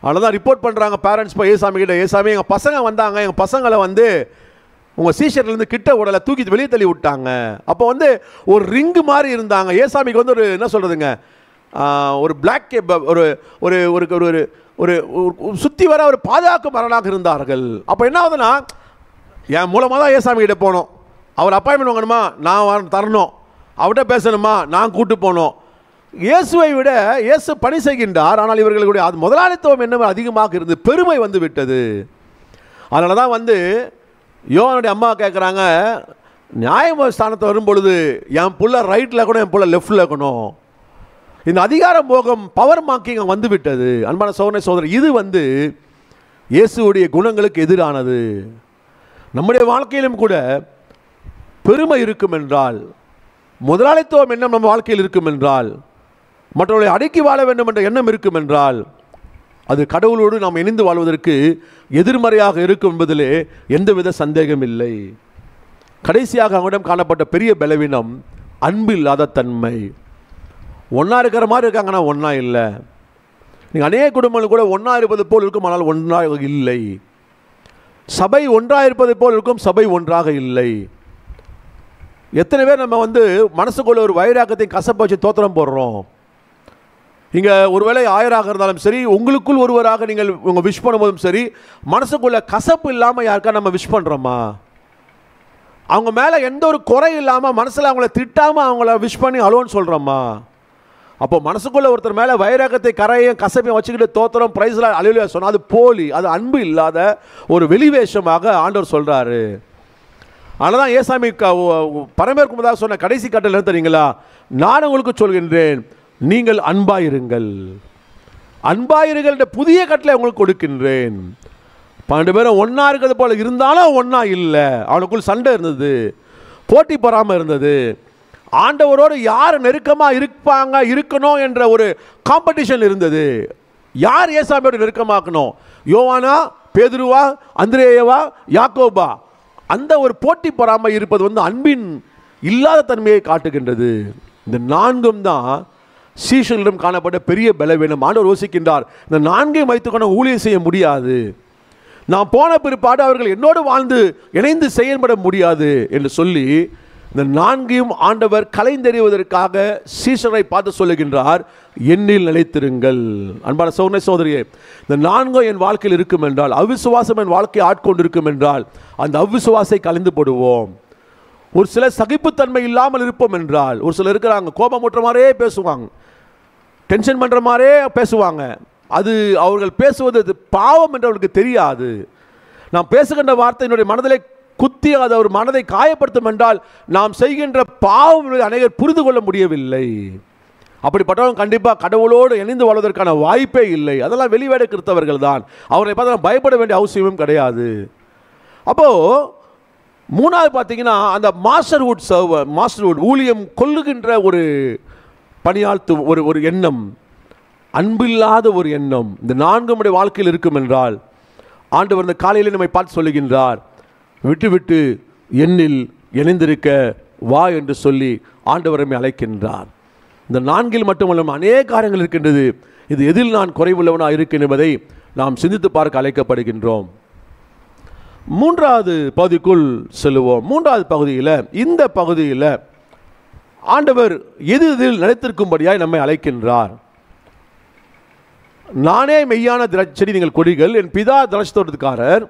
அவ்வளோதான் ரிப்போர்ட் பண்ணுறாங்க பேரண்ட்ஸ் போய் ஏசாமி கிட்ட, ஏசாமி எங்கள் பசங்க வந்தாங்க, எங்கள் பசங்களை உங்கள் சீஷர்லேருந்து கிட்ட உடலை தூக்கி வெளியே தள்ளி விட்டாங்க. அப்போ ஒரு ரிங்கு மாதிரி இருந்தாங்க. ஏசாமிக்கு ஒரு என்ன சொல்கிறதுங்க, ஒரு பிளாக் ஒரு ஒரு ஒரு ஒரு சுற்றி வர ஒரு பாதுகாப்பு மரணாக இருந்தார்கள். அப்போ என்ன ஆகுதுன்னா, என் மூலமாக தான் ஏசாமி கிட்ட போனோம், அவர் அப்பாயின்மெண்ட் வாங்கணுமா நான் தரணும், அவர்கிட்ட பேசணுமா நான் கூட்டு போனோம். இயேசுவை விட இயேசு பணி செய்கின்றார். ஆனால் இவர்களுடைய அது முதலாளித்துவம் என்ன அதிகமாக இருந்து பெருமை விட்டது. அதனால தான் யோவானுடைய அம்மா கேட்குறாங்க, நியாய ஸ்தானத்தை வரும்பொழுது என் புள்ள ரைட்டில் இருக்கணும், என் புள்ள லெஃப்டில் இருக்கணும். இந்த அதிகார போகம் பவர் மார்க்கிங் விட்டது. அன்பான சோதனை சோதரி, இது இயேசுடைய குணங்களுக்கு எதிரானது. நம்முடைய வாழ்க்கையிலும் கூட பெருமை இருக்கும் என்றால், முதலாளித்துவம் எண்ணம் நம்ம வாழ்க்கையில் இருக்கும் என்றால், மற்றவர்களை அடக்கி வாழ வேண்டும் என்ற எண்ணம் இருக்கும் என்றால், அது கடவுளோடு நாம் இணைந்து வாழ்வதற்கு எதிர்மறையாக இருக்கும் என்பதிலே எந்தவித சந்தேகம் இல்லை. கடைசியாக அவங்களிடம் காணப்பட்ட பெரிய பலவீனம் அன்பு இல்லாத தன்மை. ஒன்றா இருக்கிற மாதிரி இருக்காங்கன்னா ஒன்றா இல்லை. நீங்கள் அநேக குடும்பங்கள் கூட ஒன்றா இருப்பது போல் இருக்கும், ஆனால் ஒன்றாக இல்லை. சபை ஒன்றாக இருப்பது போல் இருக்கும், சபை ஒன்றாக இல்லை. எத்தனை பேர் நம்ம மனசுக்குள்ள ஒரு வைராக்கத்தை கசப்பை வச்சு தோத்திரம் போடுறோம். இங்கே ஒருவேளை 1000 இருந்தாலும் சரி, உங்களுக்குள் ஒருவராக நீங்கள் உங்கள் விஷ் பண்ணும்போதும் சரி, மனசுக்குள்ள கசப்பு இல்லாமல் யாருக்கா நம்ம விஷ் பண்ணுறோமா? அவங்க மேலே எந்த ஒரு குறை இல்லாமல் மனசில் அவங்கள திட்டாமல் அவங்கள விஷ் பண்ணி அலோன்னு சொல்கிறோமா? அப்போ மனசுக்குள்ள ஒருத்தர் மேலே வைராகத்தை கரையும் கசப்பையும் வச்சுக்கிட்டு தோத்திரம் பிரைஸ்ல அலையில சொன்னால் அது போலி, அது அன்பு இல்லாத ஒரு வெளிவேஷமாக ஆண்டவர் சொல்கிறாரு. அதனால தான் ஏசாமி பரமேற்கு முன்னதாக சொன்ன கடைசி கட்டளை என்ன தெரியுங்களா? நான் உங்களுக்கு சொல்கின்றேன், நீங்கள் அன்பாயிருங்கள். அன்பாயிருங்கள் என்ற புதிய கட்டளை உங்களுக்கு கொடுக்கின்றேன். 12 பேரும் ஒன்றா இருக்கிறது போல இருந்தாலும் ஒன்றா இல்லை. அவனுக்குள் சண்டை இருந்தது, போட்டி பொறாமை இருந்தது. ஆண்டவரோடு யார் நெருக்கமாக இருக்கணும் என்ற ஒரு காம்படிஷன் இருந்தது. யார் ஏசாமியோடு நெருக்கமாக்கணும்? யோவானா, பேதுருவா, அந்திரேயவா, யாக்கோபா? அந்த ஒரு போட்டி பொறாமை இருப்பது அன்பின் இல்லாத தன்மையை காட்டுகின்றது. இந்த 4ம் தான் சீஷர்களிடம் காணப்பட்ட பெரிய பலவீனம். ஆண்டவர் யோசிக்கின்றார், இந்த 4ஐயும் வைத்துக்கொண்டு ஊழியம் செய்ய முடியாது. நான் போன பிற்பாடு அவர்கள் என்னோடு வாழ்ந்து இணைந்து செயல்பட முடியாது என்று சொல்லி இந்த 4ஐயும் ஆண்டவர் கலைந்தெறிவதற்காக சீஷரை பார்த்து சொல்லுகின்றார், என்னில் நிலைத்திருங்கள். அன்பான சகோதரனே சகோதரியே, இந்த 4 என் வாழ்க்கையில் இருக்கும் என்றால், அவிசுவாசம் என் வாழ்க்கையை ஆட்கொண்டிருக்கும் என்றால், அந்த அவிசுவாசை கலைந்து போடுவோம். ஒரு சில சகிப்புத்தன்மை இல்லாமல் இருப்போம் என்றால், ஒரு சிலர் இருக்கிறாங்க, கோபம் ஊட்டுற மாதிரியே பேசுவாங்க, டென்ஷன் பண்ணுற மாதிரியே பேசுவாங்க. அது அவர்கள் பேசுவது பாவம் என்று அவர்களுக்கு தெரியாது. நாம் பேசுகின்ற வார்த்தை என்னுடைய மனதிலே குத்தி அது அவர் மனதை காயப்படுத்தும் என்றால் நாம் செய்கின்ற பாவம் அனைவர் புரிந்து கொள்ள முடியவில்லை. அப்படிப்பட்டவங்க கண்டிப்பாக கடவுளோடு இணைந்து வாழ்வதற்கான வாய்ப்பே இல்லை. அதெல்லாம் வெளிவேட கிறிஸ்தவர்கள் தான். அவர்களை பார்த்து பயப்பட வேண்டிய அவசியமும் கிடையாது. அப்போது 3வது பார்த்தீங்கன்னா, அந்த மாஸ்டர்வுட் ஊழியம் கொள்ளுகின்ற ஒரு பணியாழ்த்து ஒரு எண்ணம், அன்பில்லாத ஒரு எண்ணம் இந்த 4 வாழ்க்கையில் இருக்கும் என்றால், ஆண்டவர் இந்த காலையில் நம்மை பார்த்து சொல்லுகின்றார், விட்டு என்னில் இணைந்திருக்க வா என்று சொல்லி ஆண்டவர் நம்மை அழைக்கின்றார். இந்த 4 மட்டுமல்ல அநேக காரியங்கள் இருக்கின்றது. இது எதில் நான் குறைவுள்ளவனாக இருக்கேன் என்பதை நாம் சிந்தித்து பார்க்க அழைக்கப்படுகின்றோம். 3வது பகுதிக்குள் செல்லுவோம். 3வது பகுதியில், இந்த பகுதியில் ஆண்டவர் எதில் நிலைத்திருக்கும்படியாய் நம்மை அழைக்கின்றார். நானே மெய்யான திராட்சை, நீங்கள் கொடிகள், என் பிதா திராட்சை தோட்டத்துக்காரர்.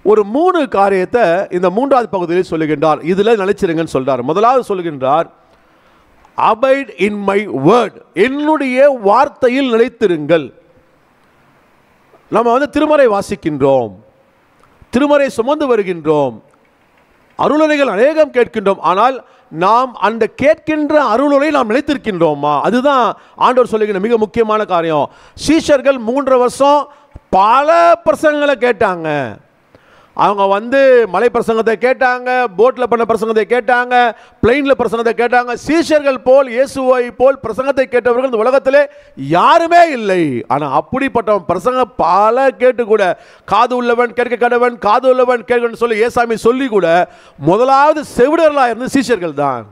ஒரு 3 காரியத்தை இந்த 3வது பகுதியில் சொல்லுகின்றார். இதில் நிலைச்சிருங்கன்னு சொல்றார். முதலாவது சொல்லுகின்றார், அபைட் இன் மை வேர்ட், என்னுடைய வார்த்தையில் நிலைத்திருங்கள். நம்ம திருமறை வாசிக்கின்றோம், திருமறை சுமந்து வருகின்றோம், அருளுரைகள் அநேகம் கேட்கின்றோம். ஆனால் நாம் அந்த கேட்கின்ற அருளுரை நாம் நிலைத்திருக்கின்றோமா? அதுதான் ஆண்டவர் சொல்லுகின்ற மிக முக்கியமான காரியம். சீஷர்கள் 3 வருஷம் பல பிரசங்களை கேட்டாங்க. அவங்க மலை பிரசங்கத்தை கேட்டாங்க, போட்டில் பண்ண பிரசங்கத்தை கேட்டாங்க, பிளெயினில் பிரசங்கத்தை கேட்டாங்க. சீஷர்கள் போல் இயேசுவை போல் பிரசங்கத்தை கேட்டவர்கள் இந்த உலகத்திலே யாருமே இல்லை. ஆனால் அப்படிப்பட்ட பிரசங்கம் பல கேட்டு கூட, காது உள்ளவன் கேட்க கடவன், காது உள்ளவன் கேட்கன்னு சொல்லி ஏசாமி சொல்லி கூட முதலாவது செவிடர்களாக இருந்து சீஷர்கள் தான்.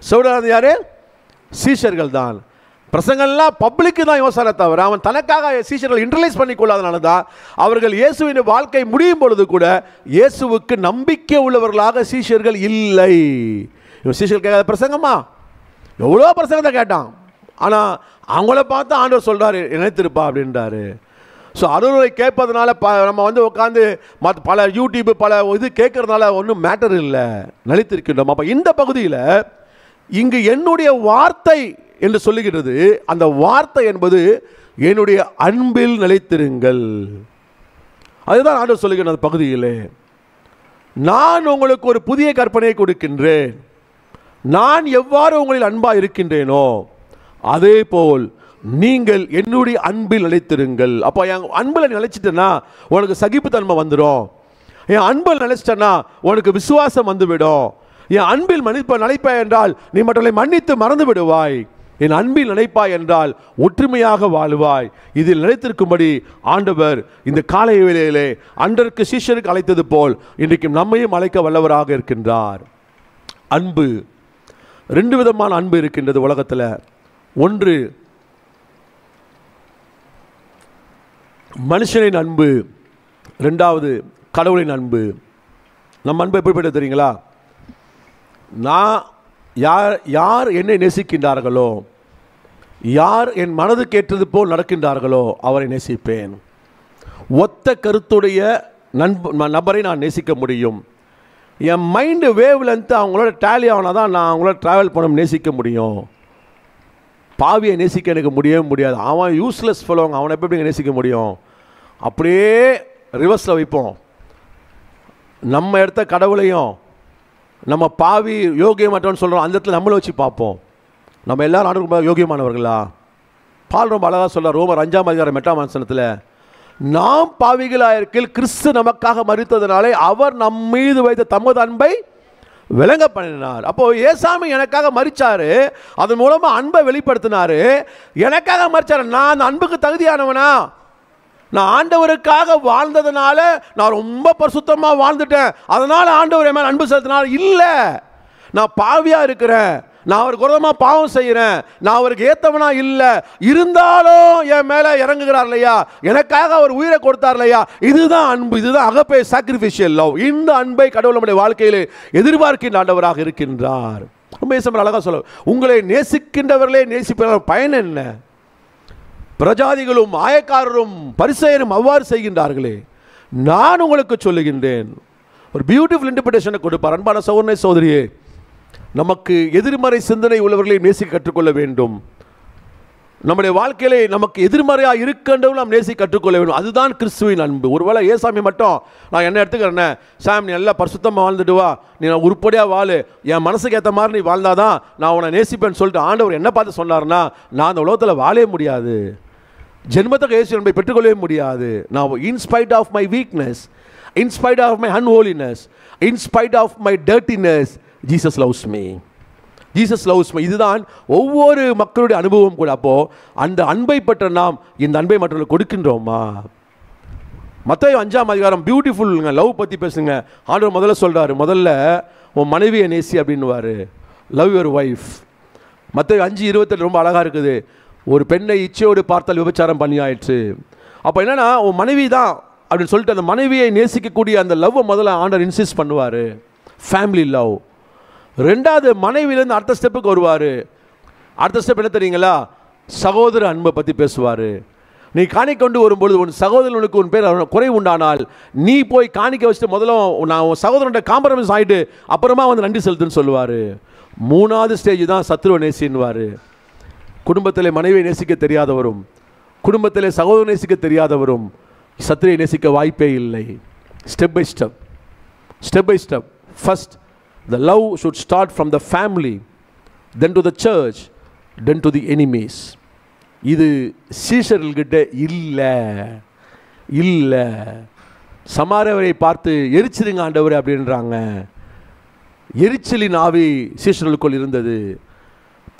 செவிடர் யாரு? சீஷர்கள் தான். பிரசங்கள்லாம் பப்ளிக்கு தான் யோசனை தவிர அவன் தனக்காக சீஷர்கள் இன்டர்லைஸ் பண்ணிக்கொள்ளாதனால தான் அவர்கள் இயேசுவின் வாழ்க்கை முடியும் பொழுது கூட இயேசுவுக்கு நம்பிக்கை உள்ளவர்களாக சீஷர்கள் இல்லை. இவன் சீஷர்கள் கேட்காத பிரசங்கமா? எவ்வளோ பிரசங்கத்தை கேட்டான். ஆனால் அவங்கள பார்த்து ஆண்டவர் சொல்கிறாரு, நினைத்திருப்பா அப்படின்றாரு. ஸோ அருளை கேட்பதனால நம்ம உட்காந்து பல யூடியூப் பல இது கேட்கறதுனால ஒன்றும் மேட்டர் இல்லை, நிலைத்திருக்கின்றோம். அப்போ இந்த பகுதியில் இங்கு என்னுடைய வார்த்தை என்று சொல்லுகிறது. அந்த வார்த்தை என்பது என்னுடைய அன்பில் நிலைத்திருங்கள். அதுதான் ஆண்டவர் சொல்லுகிற அந்த பகுதியிலே, நான் உங்களுக்கு ஒரு புதிய கற்பனையை கொடுக்கின்றேன். நான் எவ்வாறு உங்களில் அன்பாக இருக்கின்றேனோ அதே போல் நீங்கள் என்னுடைய அன்பில் நிலைத்திருங்கள். அப்போ என் அன்பில் நிலைச்சிட்டேன்னா உனக்கு சகிப்புத்தன்மை வந்துடும். என் அன்பில் நிலைச்சிட்டேன்னா உனக்கு விசுவாசம் வந்துவிடும். என் அன்பில் நினைப்பாய் என்றால் நீ மற்றவர்களை மன்னித்து மறந்து விடுவாய். என் அன்பில் நினைப்பாய் என்றால் ஒற்றுமையாக வாழ்வாய். இதில் நிலைத்திருக்கும்படி ஆண்டவர் இந்த காலை வேளையிலே அன்றற்கு சீஷருக்கு அழைத்தது போல் இன்றைக்கும் நம்மையும் அழைக்க வல்லவராக இருக்கின்றார். அன்பு, 2 விதமான அன்பு இருக்கின்றது உலகத்தில். ஒன்று மனுஷனின் அன்பு, 2வது கடவுளின் அன்பு. நம்ம அன்பு எப்படிப்பட்ட தெரியுங்களா? நான் யார் என்னை நேசிக்கின்றார்களோ, யார் என் மனதுக்கு ஏற்றது போல் நடக்கின்றார்களோ அவரை நேசிப்பேன். ஒத்த கருத்துடைய நபரை நான் நேசிக்க முடியும். என் மைண்டு வேவ் லென்த்து அவங்களோட டேலி ஆனால் தான் நான் அவங்களோட ட்ராவல் பண்ண நேசிக்க முடியும். பாவியை நேசிக்க எனக்கு முடியவே முடியாது. அவன் யூஸ்லெஸ் ஃபெலோங்க, அவனை எப்படி நேசிக்க முடியும்? அப்படியே ரிவர்ஸில் வைப்போம். நம்ம எடுத்த கடவுளையும் நம்ம பாவி யோகியமாட்டோன்னு சொல்கிறோம், அந்த இடத்துல நம்மளை வச்சு பார்ப்போம். நம்ம எல்லாரும் ஆண்டவருக்கு யோகியமானவர்களா? பால் ரொம்ப அழகாக சொல்கிறார் ரோமர் 5ஆம் அதிகாரம் 8ஆம் வசனத்தில், நாம் பாவிகளாக இருக்கையில் கிறிஸ்து நமக்காக மரித்ததினாலே அவர் நம் மீது வைத்த தமது அன்பை விளங்க பண்ணினார். அப்போ ஏசாமி எனக்காக மரிச்சாரு, அதன் மூலமா அன்பை வெளிப்படுத்தினாரு. எனக்காக மரிச்சாரு, நான் அந்த அன்புக்கு தகுதியானவனா? நான் ஆண்டவருக்காக வாழ்ந்ததுனால நான் ரொம்ப பரிசுத்தமாக வாழ்ந்துட்டேன், அதனால ஆண்டவர் என் மேல் அன்பு செலுத்தினார்? இல்லை, நான் பாவியா இருக்கிறேன், நான் அவருக்கு விரோதமாக பாவம் செய்கிறேன், நான் அவருக்கு ஏற்றவனா இல்லை, இருந்தாலும் என் மேலே இறங்குகிறார் இல்லையா, எனக்காக அவர் உயிரை கொடுத்தார் இல்லையா, இதுதான் அன்பு, இதுதான் அகப்பே சாக்ரிஃபிஷியல் லவ். இந்த அன்பை கடவுள் நம்முடைய வாழ்க்கையில் எதிர்பார்க்கின்ற ஆண்டவராக இருக்கின்றார். அழகாக சொல்ல, உங்களை நேசிக்கின்றவர்களே நேசிப்பவர்கள் பயன் என்ன? பிரஜாதிகளும் ஆயக்காரரும் பரிசேயரும் அவ்வாறு செய்கின்றார்களே, நான் உங்களுக்கு சொல்லுகின்றேன். ஒரு பியூட்டிஃபுல் இன்டர்பிரேஷனை கொடுப்பார். அன்பான சகோதரனே சகோதரியே, நமக்கு எதிர்மறை சிந்தனை உள்ளவர்களை நேசிக்க கற்றுக்கொள்ள வேண்டும். நம்முடைய வாழ்க்கையிலே நமக்கு எதிர்மறையாக இருக்கின்றவர்கள் நாம் நேசிக்க கற்றுக்கொள்ள வேண்டும். அதுதான் கிறிஸ்துவின் அன்பு. ஒருவேளை ஏசாமி மட்டும் நான் என்ன எடுத்துக்கிறேன், சாம் நீ நல்லா பரிசுத்தமாக வாழ்ந்துட்டு வா, நீ நான் உருப்படியாக வாழு, என் மனசுக்கு ஏற்ற மாதிரி நீ வாழ்ந்தாதான் நான் உன்னை நேசிப்பேன்னு சொல்லிட்டு ஆண்டவர் என்ன பார்த்து சொன்னார்னா, நான் அந்த உலகத்தில் வாழவே முடியாது, ஜென்மத்துக்கு இயேசு அன்பை பெற்றுக்கொள்ளவே முடியாது. நான் in spite of my weakness, in spite of my unholiness, in spite of my dirtiness, Jesus loves me, Jesus loves me. இதுதான் ஒவ்வொரு மக்களுடைய அனுபவம் கூட. அப்போ அந்த அன்பை பெற்ற நாம் இந்த அன்பை மற்றவர்களுக்கு கொடுக்கின்றோமா? மத்தேயு 5ஆம் அதிகாரம் பியூட்டிஃபுல்ங்க, லவ் பற்றி பேசுங்க. ஆண்டவர் முதல்ல சொல்கிறாரு, முதல்ல உன் மனைவியை நேசி அப்படின்னுவார், லவ் யுவர் ஒய்ஃப். மத்தேயு 5:28 ரொம்ப அழகாக இருக்குது, ஒரு பெண்ணை இச்சையோடு பார்த்தால் விபச்சாரம் பண்ணியாயிற்று. அப்போ என்னென்னா உன் மனைவி தான் அப்படின்னு சொல்லிட்டு அந்த மனைவியை நேசிக்கக்கூடிய அந்த லவ்வை முதல்ல ஆண்டவர் இன்சிஸ்ட் பண்ணுவார், ஃபேமிலி லவ். ரெண்டாவது மனைவியிலேருந்து அடுத்த ஸ்டெப்புக்கு வருவார். அடுத்த ஸ்டெப் என்ன தெரியுங்களா? சகோதர அன்பை பற்றி பேசுவார். நீ காணிக்க கொண்டு வரும்பொழுது உன் சகோதரனுக்கு உன் பேர் குறை உண்டானால் நீ போய் காணிக்க வச்சுட்டு முதல்ல நான் உன் சகோதரன்ட்ட காம்ப்ரமைஸ் ஆகிட்டு அப்புறமா வந்து நன்றி செலுத்துன்னு சொல்லுவார். மூணாவது ஸ்டேஜ் தான் சத்ருவ நேசின்னுவார். குடும்பத்திலே மனைவியை நேசிக்க தெரியாதவரும் குடும்பத்திலே சகோதரன் நேசிக்க தெரியாதவரும் சத்ருவை நேசிக்க வாய்ப்பே இல்லை. Step by step, step by step. First the love should start from the family, then to the church, then to the enemies. இது சீஷர்கள்கிட்ட இல்லை. சமாரியரை பார்த்து எரிச்சிருங்க ஆண்டவரே அப்படின்றாங்க. எரிச்சலின் ஆவி சீஷர்களுக்குள் இருந்தது.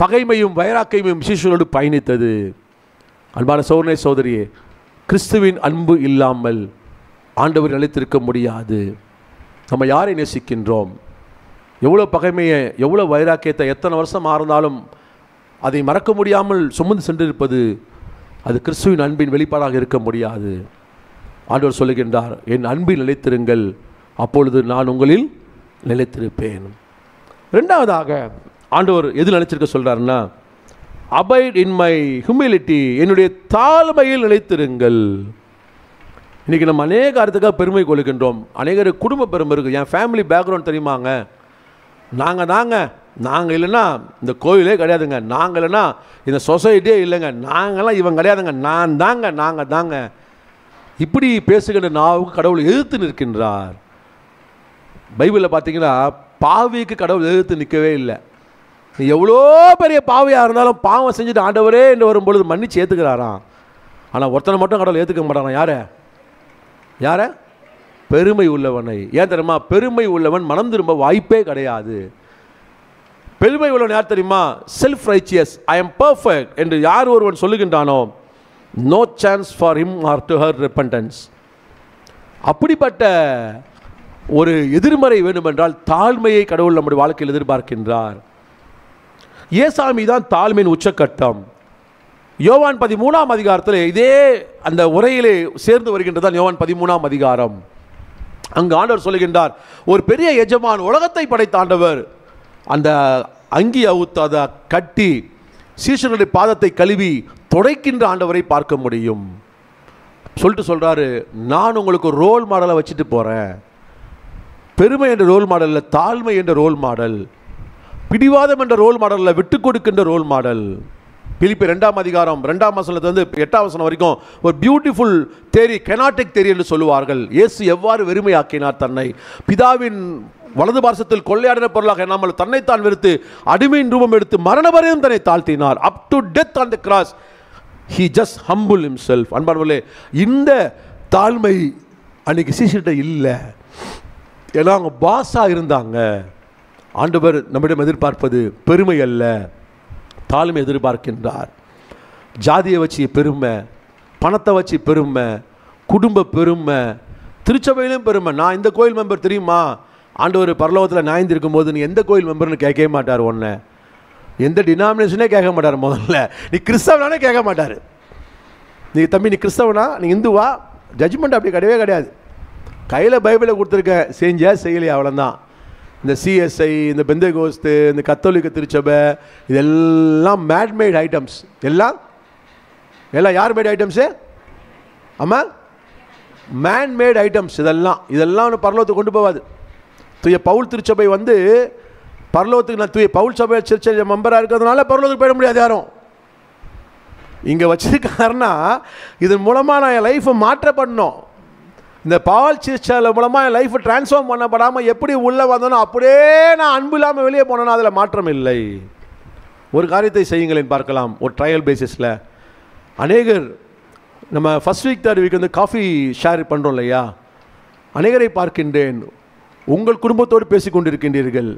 பகைமையும் வைராக்கையும் சீஷர்களோடு பயணித்தது. அன்பான சகோதரனே சகோதரியே, கிறிஸ்துவின் அன்பு இல்லாமல் ஆண்டவர் நிலைத்திருக்க முடியாது. நம்ம யாரை நேசிக்கின்றோம்? எவ்வளோ பகைமையை, எவ்வளோ வைராக்கியத்தை எத்தனை வருஷம் இருந்தாலும் அதை மறக்க முடியாமல் சுமந்து சென்றிருப்பது, அது கிறிஸ்துவின் அன்பின் வெளிப்பாடாக இருக்க முடியாது. ஆண்டவர் சொல்லுகின்றார், என் அன்பில் நிலைத்திருங்கள், அப்பொழுது நான் உங்களில் நிலைத்திருப்பேன். ரெண்டாவதாக ஆண்டவர் எது நினைச்சிருக்க சொல்கிறாருன்னா, அபைட் இன் மை ஹியூமிலிட்டி, என்னுடைய தாழ்மையில் நிலைத்திருங்கள். இன்றைக்கி நம்ம அநேக அர்த்தத்துக்காக பெருமை கொள்கின்றோம். அநேகர் குடும்ப பெருமை இருக்குது. என் ஃபேமிலி பேக்ரவுண்ட் தெரியுமாங்க, நாங்கள் இல்லைன்னா இந்த கோயிலே கிடையாதுங்க, நாங்கள் இல்லைன்னா இந்த சொசைட்டியே இல்லைங்க, நாங்கள்லாம் இவன் கிடையாதுங்க, நாங்கள் தாங்க. இப்படி பேசுகின்ற நாவுக்கு கடவுள் எதிர்த்து நிற்கின்றார். பைபிளில் பார்த்தீங்கன்னா பாவிக்கு கடவுள் எதிர்த்து நிற்கவே இல்லை. நீ எவ்வளோ பெரிய பாவியாக இருந்தாலும் பாவம் செஞ்சுட்டு ஆண்டவரே என்று வரும்பொழுது மன்னிச்சு ஏற்றுக்கிறாராம். ஆனால் ஒருத்தனை மட்டும் கடவுள் ஏற்றுக்க மாட்டாராம். யாரை? பெருமை உள்ளவனை. ஏன் தெரியுமா? பெருமை உள்ளவன் மனம் திரும்ப வாய்ப்பே கிடையாது. பெருமை உள்ளவன் யார் தெரியுமா? Self righteous, I am perfect என்று யார் ஒருவன் சொல்லுகின்றானோ, no chance for him or to her repentance. அப்படிப்பட்ட ஒரு எதிர்மறை வேண்டுமென்றால் தாழ்மையை கடவுள் நம்முடைய வாழ்க்கையில் எதிர்பார்க்கின்றார். ஏசாமி தான் தாழ்மையின் உச்சக்கட்டம். யோவான் 13ஆம் அதிகாரத்தில் இதே அந்த உரையிலே சேர்ந்து வருகின்றதான் யோவான் 13ஆம் அதிகாரம். அங்கு ஆண்டவர் சொல்லுகின்றார், ஒரு பெரிய எஜமான், உலகத்தை படைத்த ஆண்டவர் அந்த அங்கி அவுத்து அதை கட்டி சீஷனுடைய பாதத்தை கழுவி துடைக்கின்ற ஆண்டவரை பார்க்க முடியும். சொல்லிட்டு சொல்கிறாரு, நான் உங்களுக்கு ஒரு ரோல் மாடலை வச்சுட்டு போகிறேன். பெருமை என்ற ரோல் மாடலில் தாழ்மை என்ற ரோல் மாடல், பிடிவாதம் என்ற ரோல் மாடலில் விட்டு கொடுக்கின்ற ரோல் மாடல். பிலிப்பியர் 2ஆம் அதிகாரம் 2ஆம் வசனத்திலிருந்து 8ஆம் வசனம் வரைக்கும் ஒரு பியூட்டிஃபுல் தேரி, கெனாட்டிக் தேரி என்று சொல்லுவார்கள். இயேசு எவ்வாறு வெறுமையாக்கினார் தன்னை, பிதாவின் வலது பார்சத்தில் கொள்ளையாடின பொருளாக எண்ணாமல் தன்னைத்தான் வெறுத்து அடிமையின் ரூபம் எடுத்து மரண வரையும் தன்னை தாழ்த்தினார். Up to death on the cross he just humble himself. அன்பானவர்களே, இந்த தாழ்மை அன்னைக்கு சீஷர்கிட்ட இல்லை. ஏன்னா அவங்க பாஸாக இருந்தாங்க. ஆண்டவர் நம்மிடம் எதிர்பார்ப்பது பெருமை அல்ல, தாழ்மை எதிர்பார்க்கின்றார். ஜாதியை வச்சு பெருமை, பணத்தை வச்சு பெருமை, குடும்ப பெருமை, திருச்சபையிலும் பெருமை. நான் இந்த கோயில் மெம்பர் தெரியுமா, ஆண்டவர் பரலோகத்தில் நியாயந்திருக்கும் போது நீ எந்த கோயில் மெம்பர்னு கேட்கவே மாட்டார். ஒன்று எந்த டினாமினேஷனே கேட்க மாட்டார். முதல்ல நீ கிறிஸ்தவனானே கேட்க மாட்டார். நீ தம்பி நீ கிறிஸ்தவனா, நீ இந்துவா, ஜட்ஜ்மெண்ட் அப்படி கிடையவே கிடையாது. கையில் பைபிளை கொடுத்துருக்கேன், செஞ்சா செய்யலையா அவ்வளோதான். இந்த சிஎஸ்ஐ, இந்த பெந்தேகோஸ்து, இந்த கத்தோலிக்க திருச்சபை, இதெல்லாம் மேட்மேட் ஐட்டம்ஸ். எல்லாம் யார் மேட் ஐட்டம்ஸு? ஆமாம், மேன்மேட் ஐட்டம்ஸ். இதெல்லாம் ஒன்று பரலோகத்துக்கு கொண்டு போகாது. தூய பவுல் திருச்சபை வந்து பரலோகத்துக்கு, நான் தூய பவுல் சபை சர்ச்சை மெம்பராக இருக்கிறதுனால பரலோகத்துக்கு போயிட முடியாது யாரும். இங்கே வச்சிருக்காருன்னா இதன் மூலமாக நான் என் லைஃப்பை மாற்றப்படணும். இந்த பால் சர்ச்சில் மூலமாக என் லைஃப்பை டிரான்ஸ்ஃபார்ம் பண்ணப்படாமல் எப்படி உள்ளே வந்தோன்னா அப்படியே நான் அன்பு இல்லாமல் வெளியே போனேன்னா அதில் மாற்றம் இல்லை. ஒரு காரியத்தை செய்யுங்களேன் பார்க்கலாம். ஒரு ட்ரையல் பேசிஸில் அநேகர் நம்ம ஃபஸ்ட் வீக் தேர்ட் வீக் வந்து காஃபி ஷேர் பண்ணுறோம் இல்லையா, அநேகரை பார்க்கின்றேன். உங்கள் குடும்பத்தோடு பேசி கொண்டிருக்கின்றீர்கள்,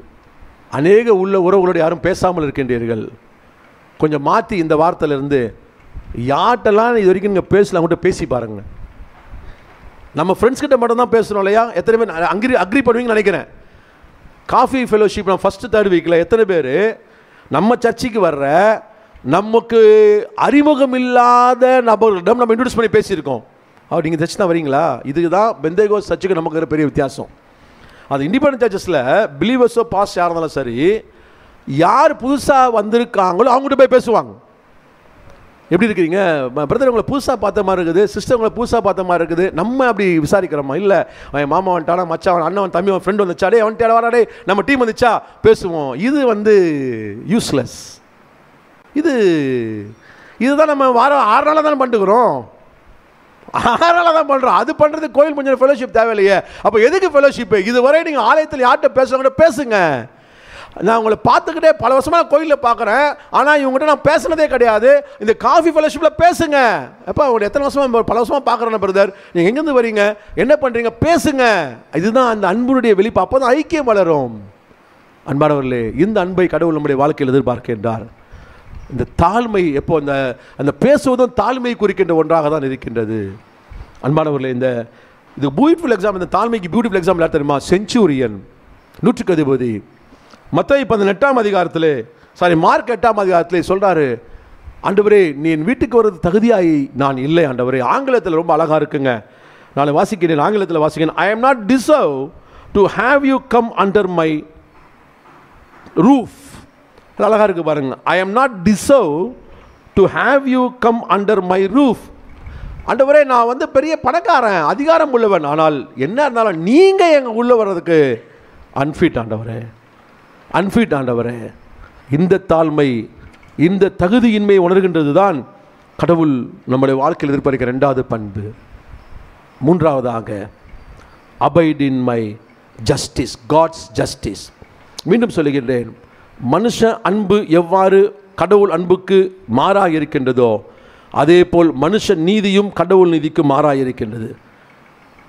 அநேக உள்ள உறவுகளோடு யாரும் பேசாமல் இருக்கின்றீர்கள். கொஞ்சம் மாற்றி இந்த வார்த்தையிலேருந்து யார்கிட்டலாம் இது வரைக்கும் நீங்கள் பேசலாம், அவங்கள்ட்ட பேசி பாருங்கள். நம்ம ஃப்ரெண்ட்ஸ்கிட்ட மட்டும்தான் பேசுகிறோம் இல்லையா? எத்தனை பேர் அக்ரி பண்ணுவீங்கன்னு நினைக்கிறேன். காஃபி ஃபெலோஷிப் நம்ம ஃபஸ்ட்டு தேர்ட் வீக்கில் எத்தனை பேர் நம்ம சர்ச்சுக்கு வர்ற நமக்கு அறிமுகம் இல்லாத நபர்களிடம் நம்ம இன்ட்ரோடியூஸ் பண்ணி பேசியிருக்கோம். அவர் நீங்கள் சர்ச் தான் வரீங்களா? இதுதான் பெந்தேகோஸ் சர்ச்சுக்கு நமக்கு இருக்கிற பெரிய வித்தியாசம். அது இண்டிபெண்டன்ட் சர்ச்சஸில் பிலீவர்ஸோ பாஸ் யார் இருந்தாலும் சரி, யார் புதுசாக வந்திருக்காங்களோ அவங்ககிட்ட போய் பேசுவாங்க. எப்படி இருக்கிறீங்க பிரதர், உங்களை புதுசாக பார்த்த மாதிரி இருக்குது, சிஸ்டர் உங்களை புதுசாக பார்த்த மாதிரி இருக்குது. நம்ம அப்படி விசாரிக்கிறோமா? இல்லை, அவன் மாமா வந்துட்டானா, மச்சான், அண்ணன், தம்பி, அவன் ஃப்ரெண்டு வந்துச்சாடே, அவன்கிட்ட வராடே, நம்ம டீம் வந்துச்சா பேசுவோம். இது வந்து யூஸ்லெஸ். இதுதான் நம்ம வாரம் 6 நாளாக தானே பண்ணிட்டுக்கிறோம், 6 நாளாக தான் பண்ணுறோம். அது பண்ணுறது கோயில் கொஞ்சம் ஃபெலோஷிப் தேவையில்லையே. அப்போ எதுக்கு ஃபெலோஷிப்பு? இதுவரை நீங்கள் ஆலயத்தில் யார்கிட்ட பேசுகிறவங்க பேசுங்க. நான் உங்களை பார்த்துக்கிட்டே பல வருஷமாக கோயிலில் பார்க்குறேன், ஆனால் இவங்ககிட்ட நான் பேசுனதே கிடையாது. இந்த காஃபி ஃபெலோஷிப்பில் பேசுங்க. எப்போ அவங்க எத்தனை வருஷமாக பல வருஷமாக பார்க்குறேன் பிரதர், நீங்கள் எங்கேருந்து வரீங்க, என்ன பண்ணுறீங்க, பேசுங்க. இதுதான் அந்த அன்புடைய வெளிப்பாடு. அப்போ தான் ஐக்கியம் வளரும். அன்பானவர்களே, இந்த அன்பை கடவுள் நம்முடைய வாழ்க்கையில் எதிர்பார்க்கின்றார். இந்த தாழ்மை எப்போ அந்த பேசுவதும் தாழ்மை குறிக்கின்ற ஒன்றாக தான் இருக்கின்றது. அன்பானவர்களே, இது பியூட்டிஃபுல் எக்ஸாம்பிள். இந்த தாழ்மைக்கு பியூட்டிஃபுல் எக்ஸாம்பிள் யார் தெரியுமா? செஞ்சுரியன், 100க்கு அதிபதி. மத்தேயு 18ஆம் அதிகாரத்திலே, மார்க் 8ஆம் அதிகாரத்திலே சொல்கிறாரு, ஆண்டவரே நீ என் வீட்டுக்கு வர்றது தகுதியாய் நான் இல்லை ஆண்டவரே. ஆங்கிலத்தில் ரொம்ப அழகாக இருக்குங்க, நான் வாசிக்கிறேன், ஆங்கிலத்தில் வாசிக்கிறேன். I am not deserve to have you come under my roof. அழகாக இருக்கு பாருங்க. I am not deserve to have you come under my roof. ஆண்டவரே நான் வந்து பெரிய பணக்காரன், அதிகாரம் உள்ளவன், ஆனால் என்ன இருந்தாலும் நீங்கள் எங்கள் உள்ள வர்றதுக்கு அன்ஃபிட் ஆண்டவரே, அன்ஃபிட் ஆண்டவரே. இந்த தாழ்மை, இந்த தகுதியின்மை உணர்கின்றது தான் கடவுள் நம்முடைய வாழ்க்கையில் எதிர்பார்க்கிற 2வது பண்பு. 3வதாக, abide in my justice, God's justice. மீண்டும் சொல்லுகின்றேன், மனுஷ அன்பு எவ்வாறு கடவுள் அன்புக்கு மாறாக இருக்கின்றதோ அதே போல் மனுஷ நீதியும் கடவுள் நீதிக்கு மாறாக இருக்கின்றது.